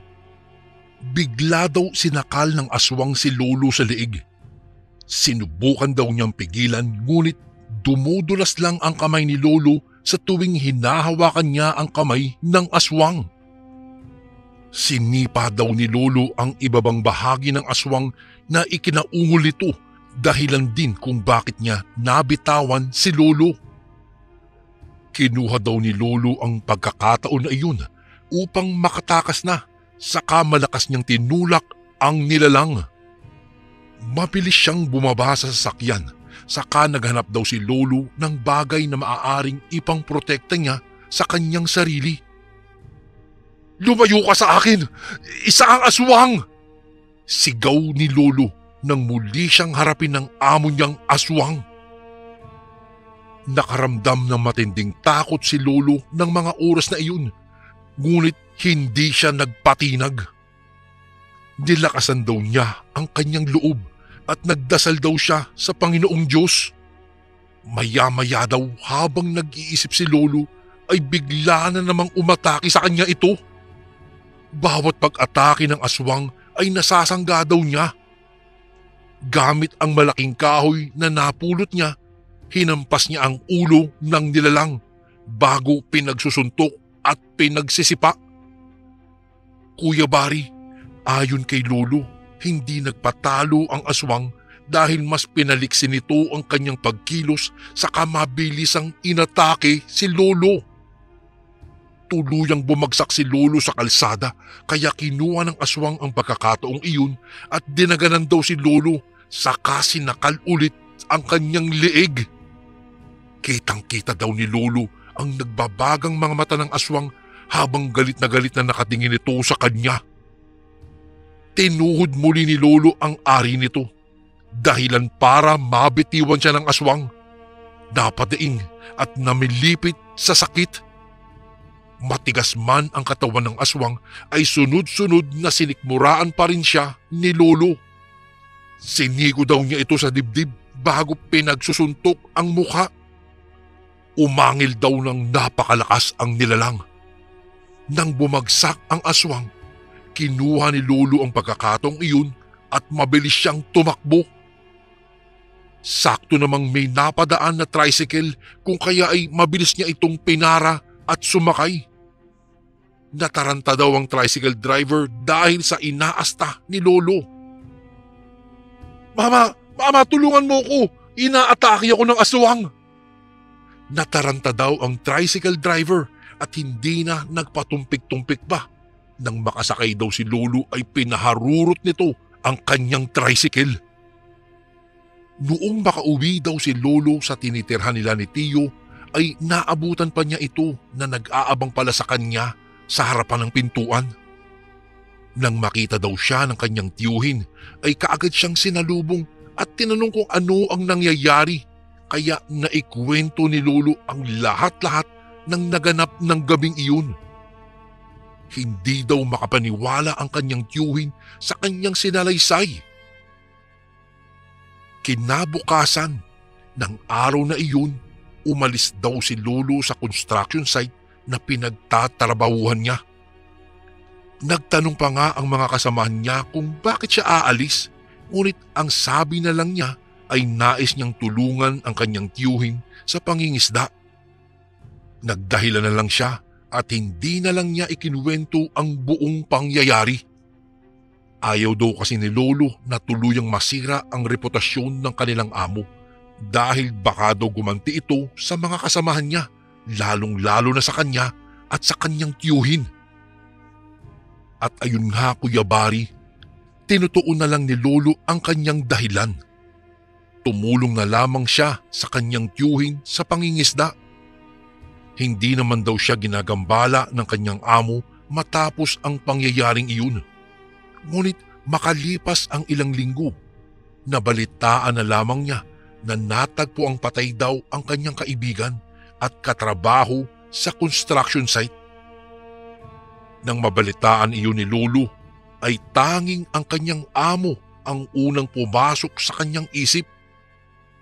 Bigla daw sinakal ng aswang si Lolo sa liig. Sinubukan daw niyang pigilan ngunit dumudulas lang ang kamay ni Lolo sa tuwing hinahawakan niya ang kamay ng aswang. Sinipa daw ni Lolo ang ibabang bahagi ng aswang na ikinaungol nito dahilan din kung bakit niya nabitawan si Lolo. Kinuha daw ni Lolo ang pagkakataon na iyon upang makatakas na, saka malakas niyang tinulak ang nilalang. Mabilis siyang bumaba sa sasakyan, saka naghanap daw si Lolo ng bagay na maaaring ipangprotekta niya sa kanyang sarili. "Lumayo ka sa akin! Isa ang aswang!" Sigaw ni Lolo nang muli siyang harapin ng amo niyang aswang. Nakaramdam ng matinding takot si Lolo ng mga oras na iyon, ngunit hindi siya nagpatinag. Nilakasan daw niya ang kanyang loob at nagdasal daw siya sa Panginoong Diyos. Maya-maya daw habang nag-iisip si Lolo ay bigla na namang umatake sa kanya ito. Bawat pag-atake ng aswang ay nasasangga daw niya. Gamit ang malaking kahoy na napulot niya, hinampas niya ang ulo ng nilalang bago pinagsusuntok at pinagsisipa. Kuya Bari, ayon kay Lolo, hindi nagpatalo ang aswang dahil mas pinaliksin nito ang kanyang pagkilos saka mabilisang inatake si Lolo. Tuluyang bumagsak si Lolo sa kalsada kaya kinuha ng aswang ang pagkakataong iyon at dinaganan daw si Lolo saka sinakal ulit ang kanyang liig. Kitang-kita daw ni Lolo ang nagbabagang mga mata ng aswang habang galit na nakatingin ito sa kanya. Tinuhod muli ni Lolo ang ari nito dahilan para mabitiwan siya ng aswang. Napadaing at namilipit sa sakit. Matigas man ang katawan ng aswang ay sunod-sunod na sinikmuraan pa rin siya ni Lolo. Sinigo daw niya ito sa dibdib bago pinagsusuntok ang mukha. Umangil daw ng napakalakas ang nilalang. Nang bumagsak ang aswang, kinuha ni Lolo ang pagkakataong iyon at mabilis siyang tumakbo. Sakto namang may napadaan na tricycle kung kaya ay mabilis niya itong pinara at sumakay. Nataranta daw ang tricycle driver dahil sa inaasta ni Lolo. Mama, tulungan mo ko! Inaatake ako ng aswang!" Nataranta daw ang tricycle driver at hindi na nagpatumpik-tumpik pa. Nang makasakay daw si Lolo ay pinaharurot nito ang kanyang tricycle. Noong makauwi daw si Lolo sa tinitirhan nila ni Tio, ay naabutan pa niya ito na nag-aabang pala sa kanya sa harapan ng pintuan. Nang makita daw siya ng kanyang tiyuhin, ay kaagad siyang sinalubong at tinanong kung ano ang nangyayari, kaya naikwento ni Lolo ang lahat-lahat ng naganap ng gabing iyon. Hindi daw makapaniwala ang kanyang tiyuhin sa kanyang sinalaysay. Kinabukasan ng araw na iyon, umalis daw si Lolo sa construction site na pinagtatrabahuhan niya. Nagtanong pa nga ang mga kasamahan niya kung bakit siya aalis, ngunit ang sabi na lang niya ay nais niyang tulungan ang kanyang tiyuhin sa pangingisda. Nagdahilan na lang siya at hindi na lang niya ikinuwento ang buong pangyayari. Ayaw daw kasi ni Lolo na tuluyang masira ang reputasyon ng kanilang amo dahil baka daw gumanti ito sa mga kasamahan niya, lalong-lalo na sa kanya at sa kanyang tiyuhin. At ayun nga Kuya Bari, tinutuon na lang ni Lolo ang kanyang dahilan. Tumulong na lamang siya sa kanyang tiyuhin sa pangingisda. Hindi naman daw siya ginagambala ng kanyang amo matapos ang pangyayaring iyon. Ngunit makalipas ang ilang linggo, nabalitaan na lamang niya na natagpo ang patay daw ang kanyang kaibigan at katrabaho sa construction site. Nang mabalitaan iyon ni Lolo, ay tanging ang kanyang amo ang unang pumasok sa kanyang isip.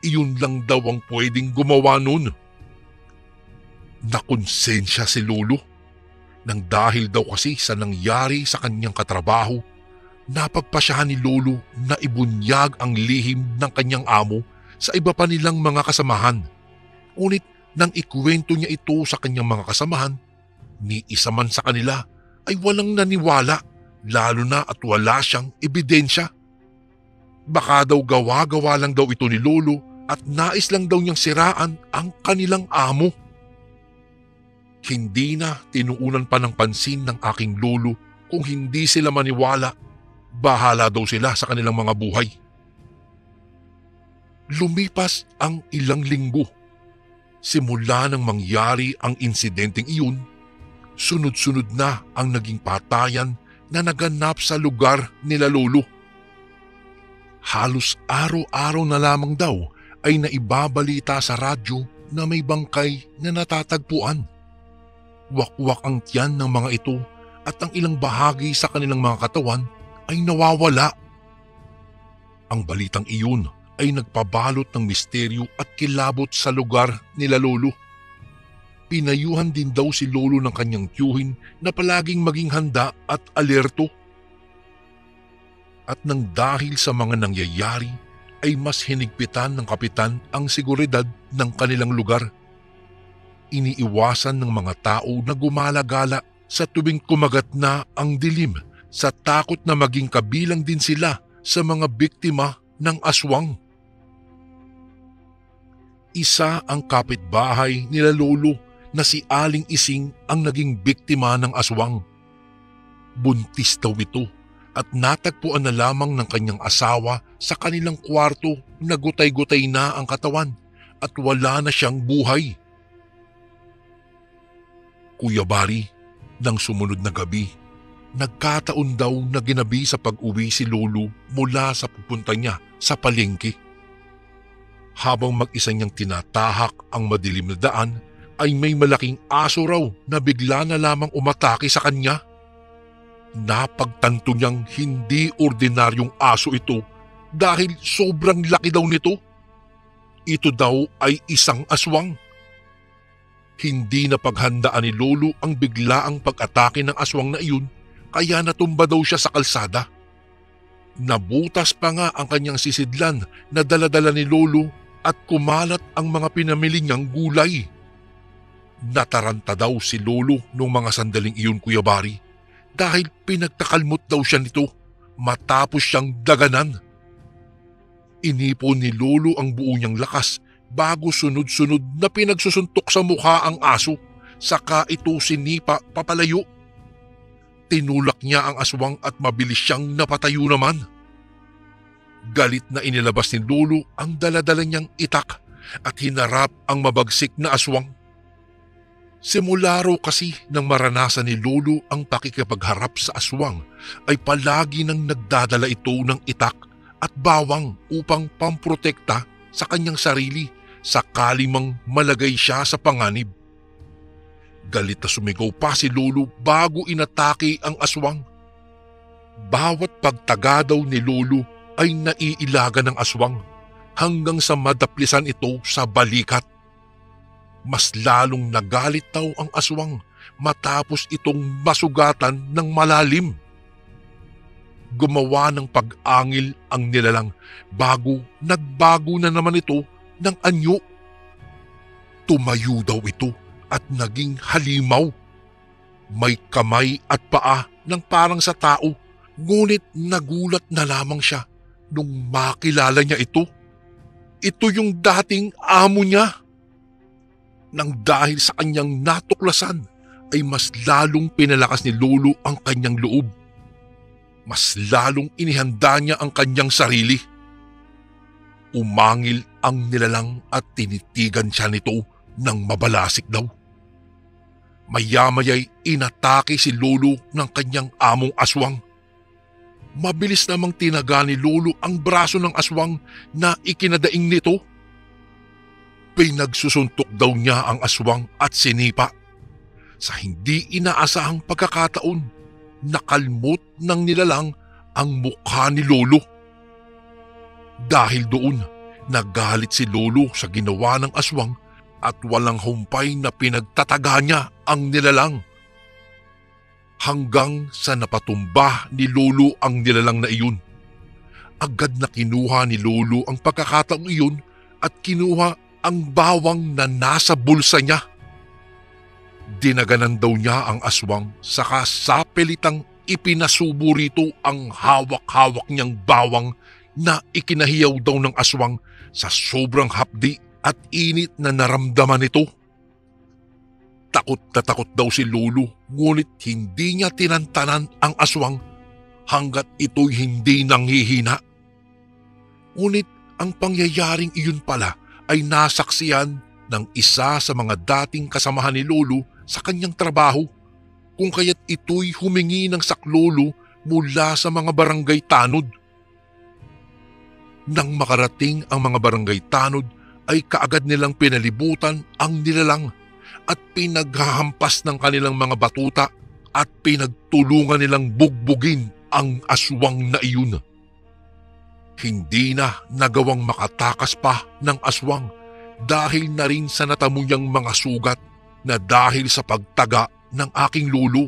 Iyon lang daw ang pwedeng gumawa nun. Nakonsensya si Lolo nang dahil daw kasi sa nangyari sa kanyang katrabaho, napagpasyahan ni Lolo na ibunyag ang lihim ng kanyang amo sa iba pa nilang mga kasamahan. Ngunit nang ikwento niya ito sa kanyang mga kasamahan, ni isa man sa kanila ay walang naniwala, lalo na at wala siyang ebidensya. Baka daw gawa-gawa lang daw ito ni Lolo at nais lang daw niyang siraan ang kanilang amo. Hindi na tinuunan pa ng pansin ng aking lolo kung hindi sila maniwala, bahala daw sila sa kanilang mga buhay. Lumipas ang ilang linggo. Simula nang mangyari ang insidenteng iyon, sunod-sunod na ang naging patayan na naganap sa lugar nila Lolo. Halos araw-araw na lamang daw ay naibabalita sa radyo na may bangkay na natatagpuan. Wakwak ang tiyan ng mga ito at ang ilang bahagi sa kanilang mga katawan ay nawawala. Ang balitang iyon ay nagpabalot ng misteryo at kilabot sa lugar nila Lolo. Pinayuhan din daw si Lolo ng kanyang tiyuhin na palaging maging handa at alerto. At nang dahil sa mga nangyayari ay mas hinigpitan ng kapitan ang seguridad ng kanilang lugar. Iniiwasan ng mga tao na gumalagala sa tuwing kumagat na ang dilim sa takot na maging kabilang din sila sa mga biktima ng aswang. Isa ang kapitbahay nila Lolo na si Aling Ising ang naging biktima ng aswang. Buntis daw ito at natagpuan na lamang ng kanyang asawa sa kanilang kwarto na gutay-gutay na ang katawan at wala na siyang buhay. Kuya Bari, nang sumunod na gabi, nagkataon daw na ginabi sa pag-uwi si Lolo mula sa pupunta niya sa palengke. Habang mag-isa niyang tinatahak ang madilim na daan, ay may malaking aso raw na bigla na lamang umatake sa kanya. Napagtanto niyang hindi ordinaryong aso ito dahil sobrang laki daw nito. Ito daw ay isang aswang. Hindi na paghandaan ni Lolo ang biglaang pag-atake ng aswang na iyon kaya natumba daw siya sa kalsada. Nabutas pa nga ang kanyang sisidlan na dala-dala ni Lolo at kumalat ang mga pinamili niyang gulay. Nataranta daw si Lolo nung mga sandaling iyon, Kuya Bari, dahil pinagtakalmot daw siya nito matapos siyang daganan. Inipon ni Lolo ang buo niyang lakas bago sunod-sunod na pinagsusuntok sa mukha ang aso, saka ito sinipa papalayo. Tinulak niya ang aswang at mabilis siyang napatayo naman. Galit na inilabas ni Lolo ang daladala niyang itak at hinarap ang mabagsik na aswang. Simula raw kasi nang maranasan ni Lolo ang pakikipagharap sa aswang ay palagi nang nagdadala ito ng itak at bawang upang pamprotekta sa kanyang sarili sakali mang malagay siya sa panganib. Galit na sumigaw pa si Lolo bago inatake ang aswang. Bawat pagtaga daw ni Lolo ay naiilaga ng aswang hanggang sa madaplisan ito sa balikat. Mas lalong nagalit daw ang aswang matapos itong masugatan ng malalim. Gumawa ng pag-angil ang nilalang bago nagbago na naman ito ng anyo. Tumayo daw ito at naging halimaw. May kamay at paa ng parang sa tao, ngunit nagulat na lamang siya nung makilala niya ito. Ito yung dating amo niya. Nang dahil sa kanyang natuklasan ay mas lalong pinalakas ni Lolo ang kanyang loob. Mas lalong inihanda niya ang kanyang sarili. Umangil ang nilalang at tinitigan siya nito ng mabalasik daw. Maya-maya'y inatake si Lolo ng kanyang among aswang. Mabilis namang tinaga ni Lolo ang braso ng aswang na ikinadaing nito. Pinagsusuntok daw niya ang aswang at sinipa. Sa hindi inaasahang pagkakataon, nakalmot ng nilalang ang mukha ni Lolo. Dahil doon, nagalit si Lolo sa ginawa ng aswang at walang humpay na pinagtataga niya ang nilalang. Hanggang sa napatumba ni Lolo ang nilalang na iyon. Agad na kinuha ni Lolo ang pagkakataong iyon at kinuha ang bawang na nasa bulsa niya. Dinaganan daw niya ang aswang saka sa pelitang ipinasubo rito ang hawak-hawak niyang bawang na ikinahiyaw daw ng aswang sa sobrang hapdi at init na naramdaman nito. Takot na takot daw si Lolo, ngunit hindi niya tinantanan ang aswang hanggat ito'y hindi nanghihina. Ngunit ang pangyayaring iyon pala ay nasaksiyan ng isa sa mga dating kasamahan ni Lolo sa kanyang trabaho, kung kaya't ito'y humingi ng saklolo mula sa mga barangay tanod. Nang makarating ang mga barangay tanod ay kaagad nilang pinalibutan ang nilalang at pinaghahampas ng kanilang mga batuta at pinagtulungan nilang bugbugin ang aswang na iyon. Hindi na nagawang makatakas pa ng aswang dahil na rin sa natamo niyang mga sugat na dahil sa pagtaga ng aking Lolo.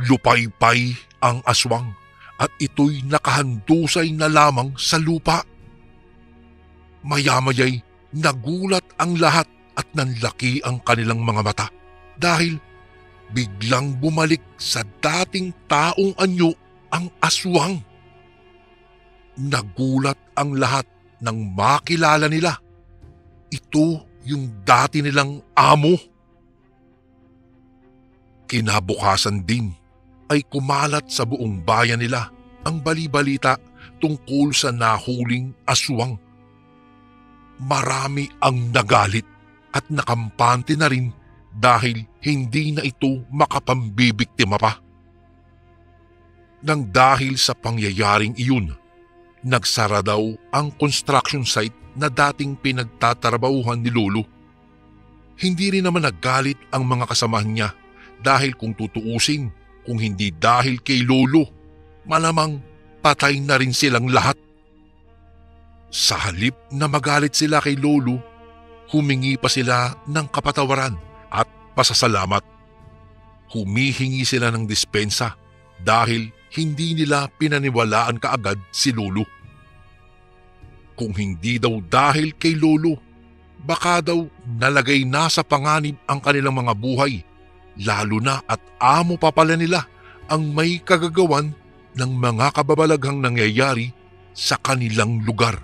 Lupaypay ang aswang at ito'y nakahandusay na lamang sa lupa. Maya-maya'y nagulat ang lahat at nanlaki ang kanilang mga mata dahil biglang bumalik sa dating taong anyo ang aswang. Nagulat ang lahat nang makilala nila. Ito yung dati nilang amo. Kinabukasan din ay kumalat sa buong bayan nila ang bali-balita tungkol sa nahuling aswang. Marami ang nagalit at nakampante na rin dahil hindi na ito makapambibiktima pa. Nang dahil sa pangyayaring iyon, nagsara daw ang construction site na dating pinagtatrabahuhan ni Lolo. Hindi rin naman naggalit ang mga kasamahan niya dahil kung tutuusin, kung hindi dahil kay Lolo, malamang patay na rin silang lahat. Sa halip na magalit sila kay Lolo, humingi pa sila ng kapatawaran at pasasalamat. Humihingi sila ng dispensa dahil hindi nila pinaniwalaan kaagad si Lolo. Kung hindi daw dahil kay Lolo, baka daw nalagay na sa panganib ang kanilang mga buhay, lalo na at amo pa pala nila ang may kagagawan ng mga kababalaghang nangyayari sa kanilang lugar.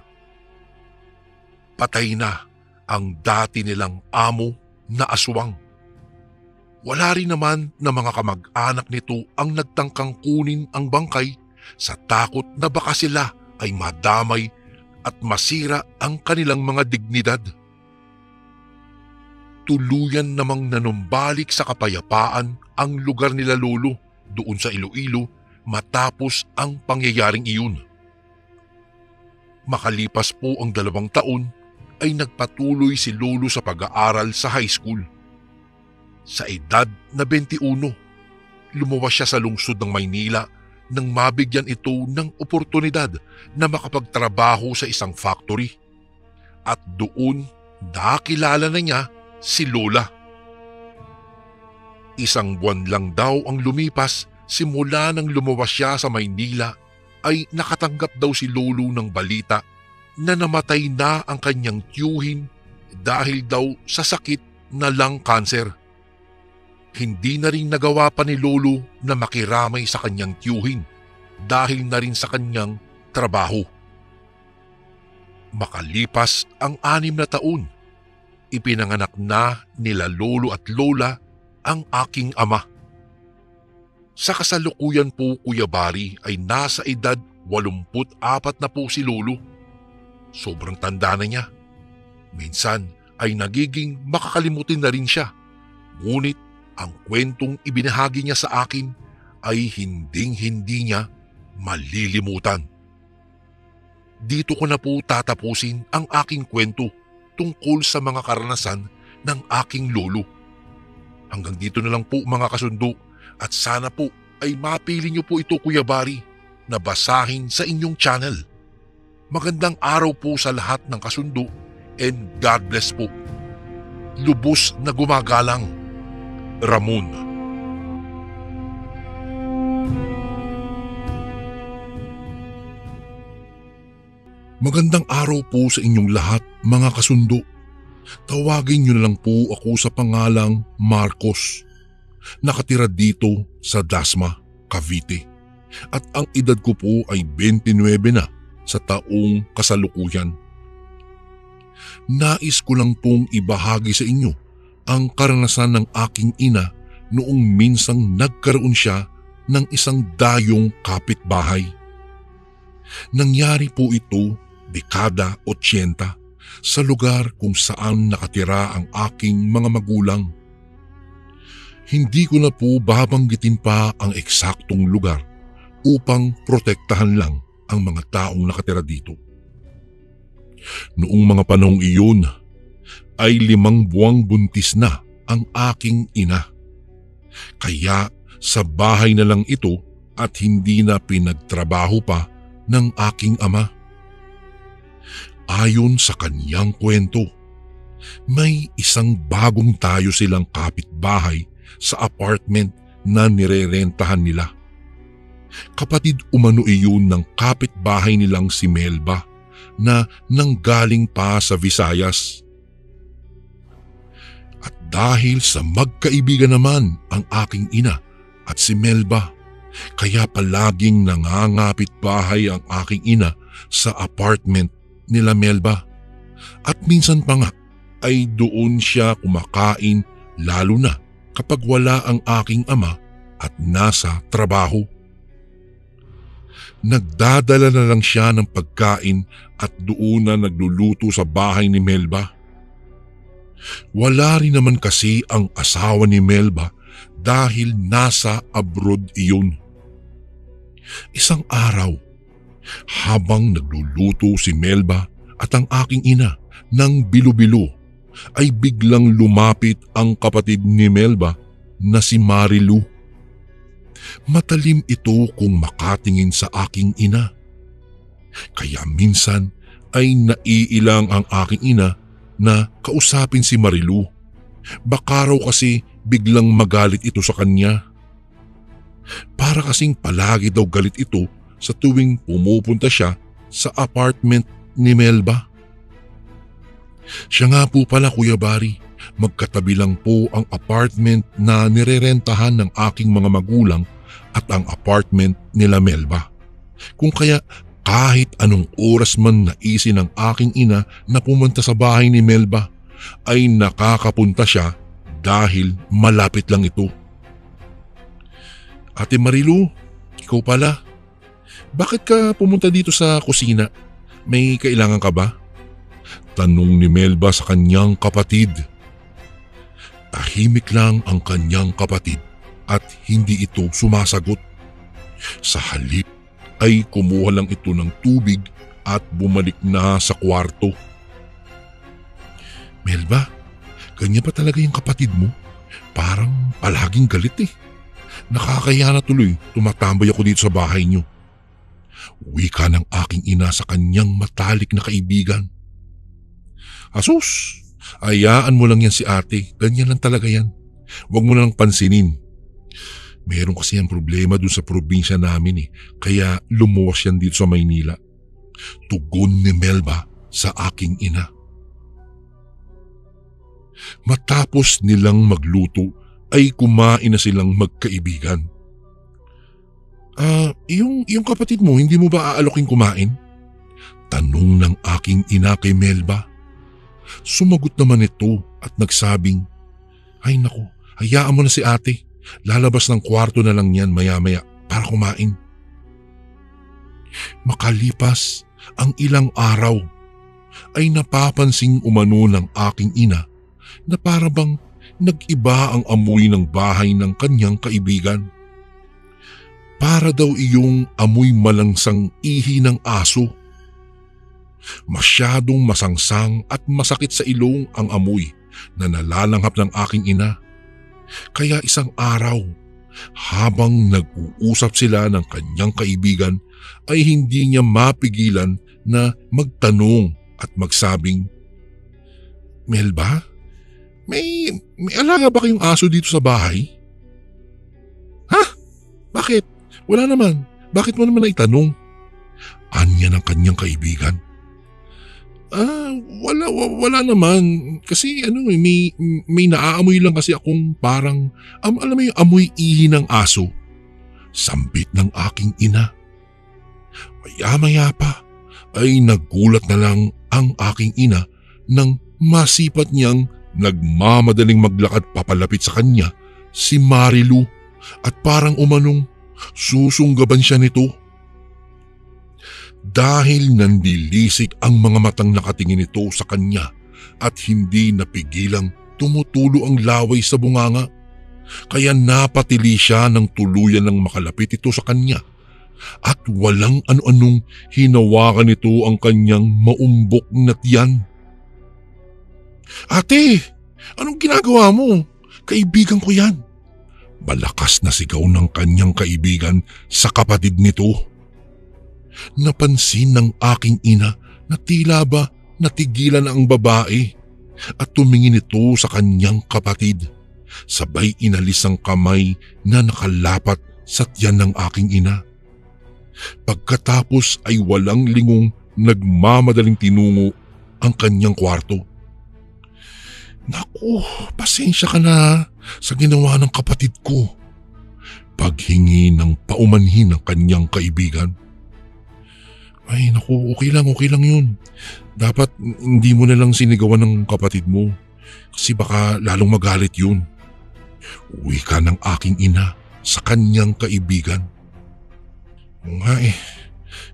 Patay na ang dati nilang amo na aswang. Wala rin naman na mga kamag-anak nito ang nagtangkang kunin ang bangkay sa takot na baka sila ay madamay at masira ang kanilang mga dignidad. Tuluyan namang nanumbalik sa kapayapaan ang lugar nila Lolo doon sa Iloilo matapos ang pangyayaring iyon. Makalipas po ang 2 taon ay nagpatuloy si Lolo sa pag-aaral sa high school. Sa edad na 21, lumuwas siya sa lungsod ng Maynila nang mabigyan ito ng oportunidad na makapagtrabaho sa isang factory. At doon nakilala na niya si Lola. Isang buwan lang daw ang lumipas simula nang lumuwas siya sa Maynila ay nakatanggap daw si Lolo ng balita na namatay na ang kanyang tiyuhin dahil daw sa sakit na lung cancer. Hindi na rin nagawa pa ni Lolo na makiramay sa kanyang tiyuhin dahil na rin sa kanyang trabaho. Makalipas ang 6 na taon, ipinanganak na nila Lolo at Lola ang aking ama. Sa kasalukuyan po, Kuya Bari, ay nasa edad 84 na po si Lolo. Sobrang tanda na niya. Minsan ay nagiging makakalimutin na rin siya. Ngunit ang kwentong ibinahagi niya sa akin ay hinding-hindi niya malilimutan. Dito ko na po tatapusin ang aking kwento tungkol sa mga karanasan ng aking lolo. Hanggang dito na lang po mga kasundo, at sana po ay mapili niyo po ito, Kuya Bari, na basahin sa inyong channel. Magandang araw po sa lahat ng kasundo and God bless po. Lubos na gumagalang, Ramon. Magandang araw po sa inyong lahat, mga kasundo. Tawagin niyo na lang po ako sa pangalang Marcos. Nakatira dito sa Dasma, Cavite. At ang edad ko po ay 29 na sa taong kasalukuyan. Nais ko lang pong ibahagi sa inyo ang karanasan ng aking ina noong minsang nagkaroon siya ng isang dayong kapitbahay. Nangyari po ito dekada 80 sa lugar kung saan nakatira ang aking mga magulang. Hindi ko na po babanggitin pa ang eksaktong lugar upang protektahan lang ang mga taong nakatira dito. Noong mga panahong iyon ay 5 buwang buntis na ang aking ina. Kaya sa bahay na lang ito at hindi na pinagtrabaho pa ng aking ama. Ayon sa kanyang kwento, may isang bagong tayo silang kapitbahay sa apartment na nirerentahan nila. Kapatid umano iyon ng kapitbahay nilang si Melba na nanggaling pa sa Visayas. At dahil sa magkaibigan naman ang aking ina at si Melba, kaya palaging nangangapit bahay ang aking ina sa apartment nila Melba. At minsan pa nga ay doon siya kumakain, lalo na kapag wala ang aking ama at nasa trabaho. Nagdadala na lang siya ng pagkain at doon na nagluluto sa bahay ni Melba. Wala rin naman kasi ang asawa ni Melba dahil nasa abroad iyon. Isang araw, habang nagluluto si Melba at ang aking ina ng bilo-bilo, ay biglang lumapit ang kapatid ni Melba na si Marilu. Matalim ito kung makatingin sa aking ina. Kaya minsan ay naiilang ang aking ina na kausapin si Marilu. Baka raw kasi biglang magalit ito sa kanya. Para kasing palagi daw galit ito sa tuwing pumupunta siya sa apartment ni Melba. Siya nga po pala, Kuya Bari, magkatabi lang po ang apartment na nirerentahan ng aking mga magulang at ang apartment nila Melba. Kung kaya kahit anong oras man naisin ng aking ina na pumunta sa bahay ni Melba, ay nakakapunta siya dahil malapit lang ito. Ate Marilu, ikaw pala. Bakit ka pumunta dito sa kusina? May kailangan ka ba? Tanong ni Melba sa kanyang kapatid. Tahimik lang ang kanyang kapatid at hindi ito sumasagot. Sa halip ay kumuha lang ito ng tubig at bumalik na sa kwarto. Melba, ganyan pa talaga yung kapatid mo? Parang palaging galit eh. Nakakaya na tuloy, tumatambay ako dito sa bahay niyo. Wika ng aking ina sa kanyang matalik na kaibigan. Asus, ayaan mo lang yan si ate, ganyan lang talaga yan. Huwag mo lang pansinin. Meron kasi ang problema dun sa probinsya namin kaya lumuwas yan dito sa Maynila. Tugon ni Melba sa aking ina. Matapos nilang magluto ay kumain na silang magkaibigan. Yung kapatid mo, hindi mo ba aaloking kumain? Tanong ng aking ina kay Melba. Sumagot naman ito at nagsabing, ay naku, hayaan mo na si ate. Lalabas ng kwarto na lang yan maya-maya para kumain. Makalipas ang ilang araw ay napapansing umano ng aking ina na para bang nag-iba ang amoy ng bahay ng kanyang kaibigan. Para daw iyong amoy malangsang ihi ng aso. Masyadong masangsang at masakit sa ilong ang amoy na nalalanghap ng aking ina. Kaya isang araw, habang nag-uusap sila ng kanyang kaibigan, ay hindi niya mapigilan na magtanong at magsabing, Melba, may alaga ba kayong aso dito sa bahay? Ha? Bakit? Wala naman. Bakit mo naman naitanong? Anya ng kanyang kaibigan. Wala naman. Kasi may naaamoy lang kasi akong parang, alam mo yung amoy ihi ng aso. Sambit ng aking ina. Maya-maya pa ay nagulat na lang ang aking ina nang masipat niyang nagmamadaling maglakad papalapit sa kanya si Marilu at parang umanong susunggaban siya nito. Dahil nandilisik ang mga matang nakatingin nito sa kanya at hindi napigilang tumutulo ang laway sa bunganga, kaya napatili siya ng tuluyan ng makalapit ito sa kanya at walang ano-anong hinawakan nito ang kanyang maumbok na tiyan. Ate, anong ginagawa mo? Kaibigan ko yan. Malakas na sigaw ng kanyang kaibigan sa kapatid nito. Napansin ng aking ina na tila ba natigilan na ang babae at tumingin ito sa kanyang kapatid. Sabay inalis ang kamay na nakalapat sa tiyan ng aking ina. Pagkatapos ay walang lingong nagmamadaling tinungo ang kanyang kwarto. Naku, pasensya ka na sa ginawa ng kapatid ko. Paghingi ng paumanhin ng kanyang kaibigan. Ay naku, okay lang yun. Dapat hindi mo na lang sinigawan ng kapatid mo kasi baka lalong magalit yun. Uwi ka ng aking ina sa kanyang kaibigan. Nga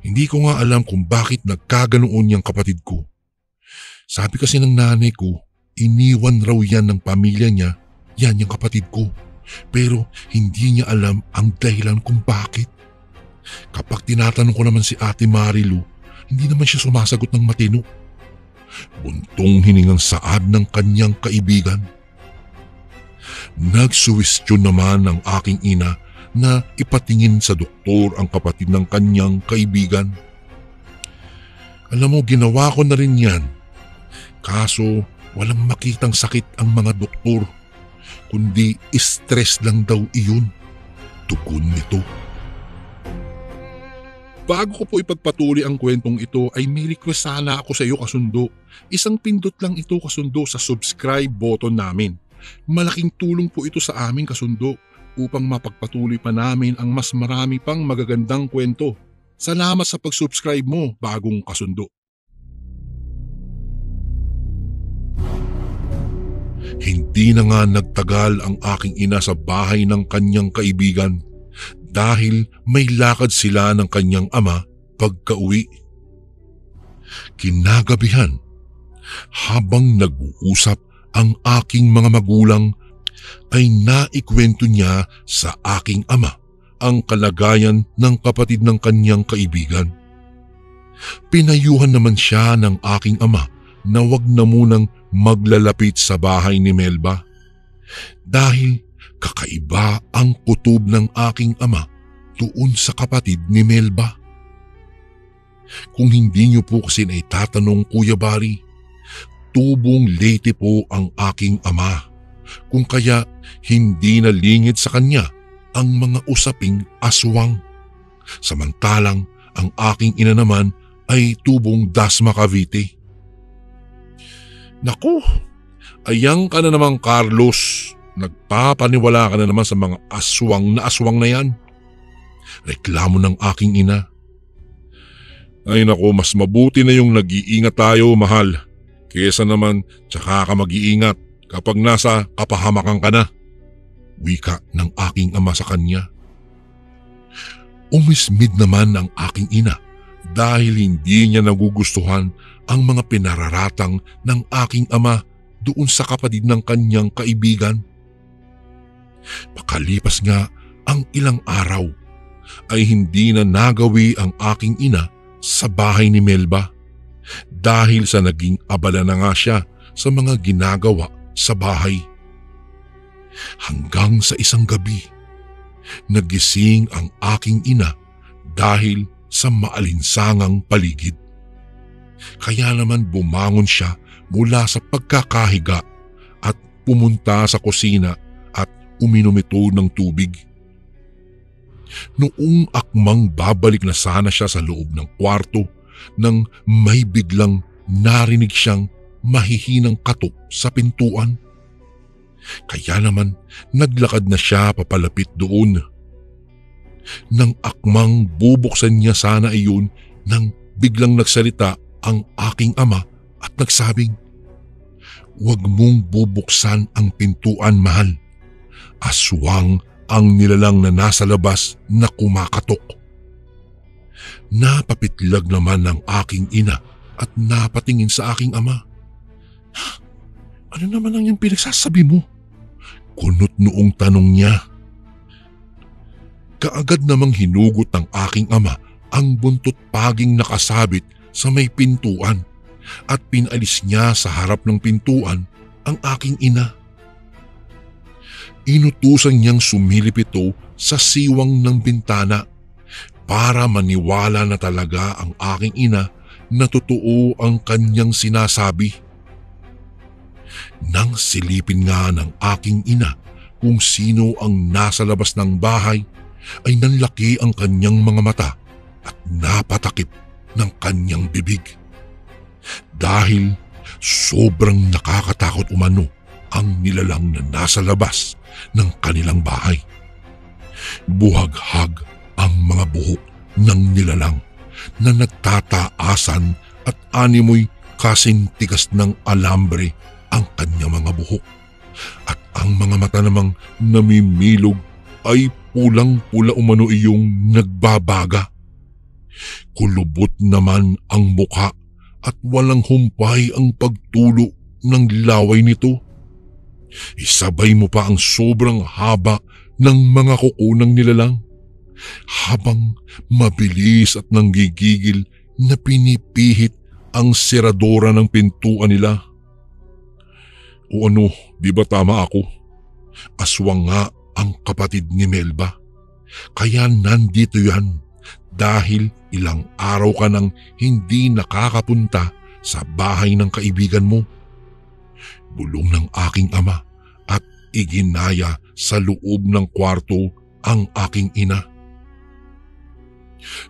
hindi ko nga alam kung bakit nagkaganoon niyang kapatid ko. Sabi kasi ng nanay ko, iniwan raw yan ng pamilya niya, yan yung kapatid ko. Pero hindi niya alam ang dahilan kung bakit. Kapag tinatanong ko naman si Ate Marilu, hindi naman siya sumasagot ng matino. Buntong hiningang saad ng kanyang kaibigan. Nagsuwestyon naman ng aking ina na ipatingin sa doktor ang kapatid ng kanyang kaibigan. Alam mo, ginawa ko na rin yan. Kaso walang makitang sakit ang mga doktor, kundi stress lang daw iyon. Tugon nito. Bago ko po ipagpatuloy ang kwentong ito ay may request sana ako sa iyo kasundo. Isang pindot lang ito kasundo sa subscribe button namin. Malaking tulong po ito sa amin kasundo upang mapagpatuloy pa namin ang mas marami pang magagandang kwento. Salamat sa pag-subscribe mo, bagong kasundo. Hindi na nga nagtagal ang aking ina sa bahay ng kanyang kaibigan dahil may lakad sila ng kanyang ama pagka-uwi. Kinagabihan, habang nag-uusap ang aking mga magulang, ay naikwento niya sa aking ama ang kalagayan ng kapatid ng kanyang kaibigan. Pinayuhan naman siya ng aking ama na wag na munang maglalapit sa bahay ni Melba dahil kakaiba ang kutob ng aking ama doon sa kapatid ni Melba. Kung hindi niyo po kasi na itatanong, Kuya Bari, tubong Leyte po ang aking ama, kung kaya hindi nalingid sa kanya ang mga usaping aswang. Samantalang ang aking ina naman ay tubong Dasma Cavite. Naku, ayang ka na naman Carlos. Nagpapaniwala ka na naman sa mga aswang na yan. Reklamo ng aking ina. Ay nako, mas mabuti na yung nag-iingat tayo, mahal. Kesa naman tsaka ka mag-iingat kapag nasa kapahamakan ka na. Wika ng aking ama sa kanya. Umismid naman ang aking ina dahil hindi niya nagugustuhan ang mga pinararatang ng aking ama doon sa kapatid ng kanyang kaibigan. Pakalipas nga ang ilang araw ay hindi na nagawi ang aking ina sa bahay ni Melba dahil sa naging abala na nga siya sa mga ginagawa sa bahay. Hanggang sa isang gabi, nagising ang aking ina dahil sa maalinsangang paligid. Kaya naman bumangon siya mula sa pagkakahiga at pumunta sa kusina at uminom ito ng tubig. Noong akmang babalik na sana siya sa loob ng kwarto nang may biglang narinig siyang mahihinang katok sa pintuan. Kaya naman naglakad na siya papalapit doon. Nang akmang bubuksan niya sana iyon nang biglang nagsalita ang aking ama at nagsabing, "Huwag mong bubuksan ang pintuan, mahal. Aswang ang nilalang na nasa labas na kumakatok." Napapitlag naman ng aking ina at napatingin sa aking ama. "Ano naman ang yung pinagsasabi mo?" Kunot noong tanong niya. Kaagad namang hinugot ng aking ama ang buntot paging nakasabit sa may pintuan at pinalis niya sa harap ng pintuan ang aking ina. Inutusan niyang sumilip ito sa siwang ng bintana para maniwala na talaga ang aking ina na totoo ang kanyang sinasabi. Nang silipin nga ng aking ina kung sino ang nasa labas ng bahay, ay nanlaki ang kanyang mga mata at napatakip ng kanyang bibig. Dahil sobrang nakakatakot umano ang nilalang na nasa labas ng kanilang bahay. Buhaghag ang mga buhok ng nilalang na nagtataasan at animoy kasing tigas ng alambre ang kanyang mga buhok. At ang mga mata namang namimilog ay pulang-pula umano iyong nagbabaga. Kulubot naman ang mukha at walang humpay ang pagtulo ng laway nito. Isabay mo pa ang sobrang haba ng mga kuko ng nilalang habang mabilis at nanggigigil na pinipihit ang seradora ng pintuan nila. O ano, di ba tama ako? Aswang nga ang kapatid ni Melba. Kaya nandito yan dahil ilang araw ka nang hindi nakakapunta sa bahay ng kaibigan mo. Bulong ng aking ama at iginaya sa loob ng kwarto ang aking ina.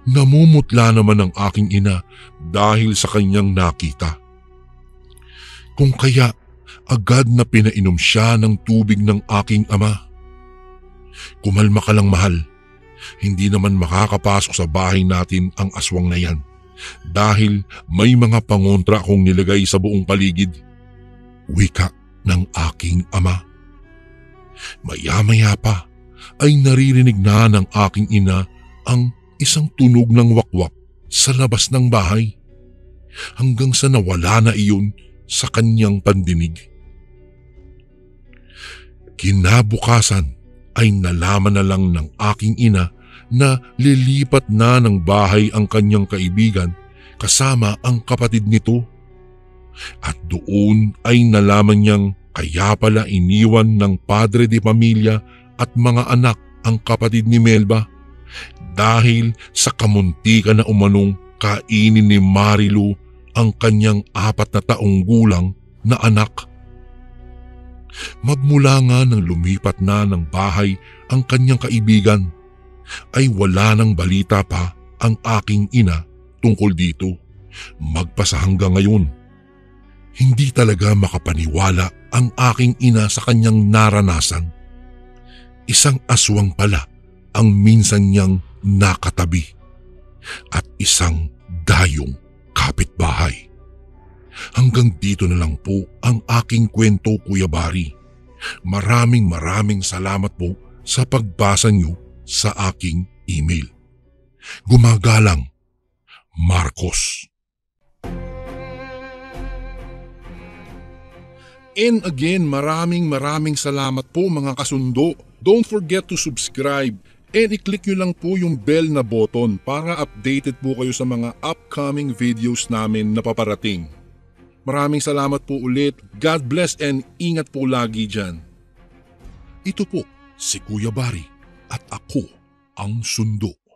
Namumutla naman ang aking ina dahil sa kanyang nakita. Kung kaya agad na pinainom siya ng tubig ng aking ama. Kumalma ka lang, mahal. Hindi naman makakapasok sa bahay natin ang aswang na yan dahil may mga pangontra akong nilagay sa buong paligid. Wika ng aking ama. Maya-maya pa ay naririnig na ng aking ina ang isang tunog ng wakwak sa labas ng bahay hanggang sa nawala na iyon sa kanyang pandinig. Kinabukasan ay nalaman na lang ng aking ina na lilipat na ng bahay ang kanyang kaibigan kasama ang kapatid nito. At doon ay nalaman niyang kaya pala iniwan ng padre de pamilya at mga anak ang kapatid ni Melba dahil sa kamuntikan na umanong kainin ni Marilu ang kanyang 4 na taong gulang na anak. Magmula nga nang lumipat na ng bahay ang kanyang kaibigan, ay wala nang balita pa ang aking ina tungkol dito, magpasa hanggang ngayon. Hindi talaga makapaniwala ang aking ina sa kanyang naranasan. Isang aswang pala ang minsan niyang nakatabi at isang dayong kapitbahay. Hanggang dito na lang po ang aking kwento, Kuya Bari. Maraming salamat po sa pagbasa niyo sa aking email. Gumagalang, Marcos. And again, maraming salamat po mga kasundo. Don't forget to subscribe and i-click nyo lang po yung bell na button para updated po kayo sa mga upcoming videos namin na paparating. Maraming salamat po ulit. God bless and ingat po lagi dyan. Ito po si Kuya Bari at ako ang Sundo.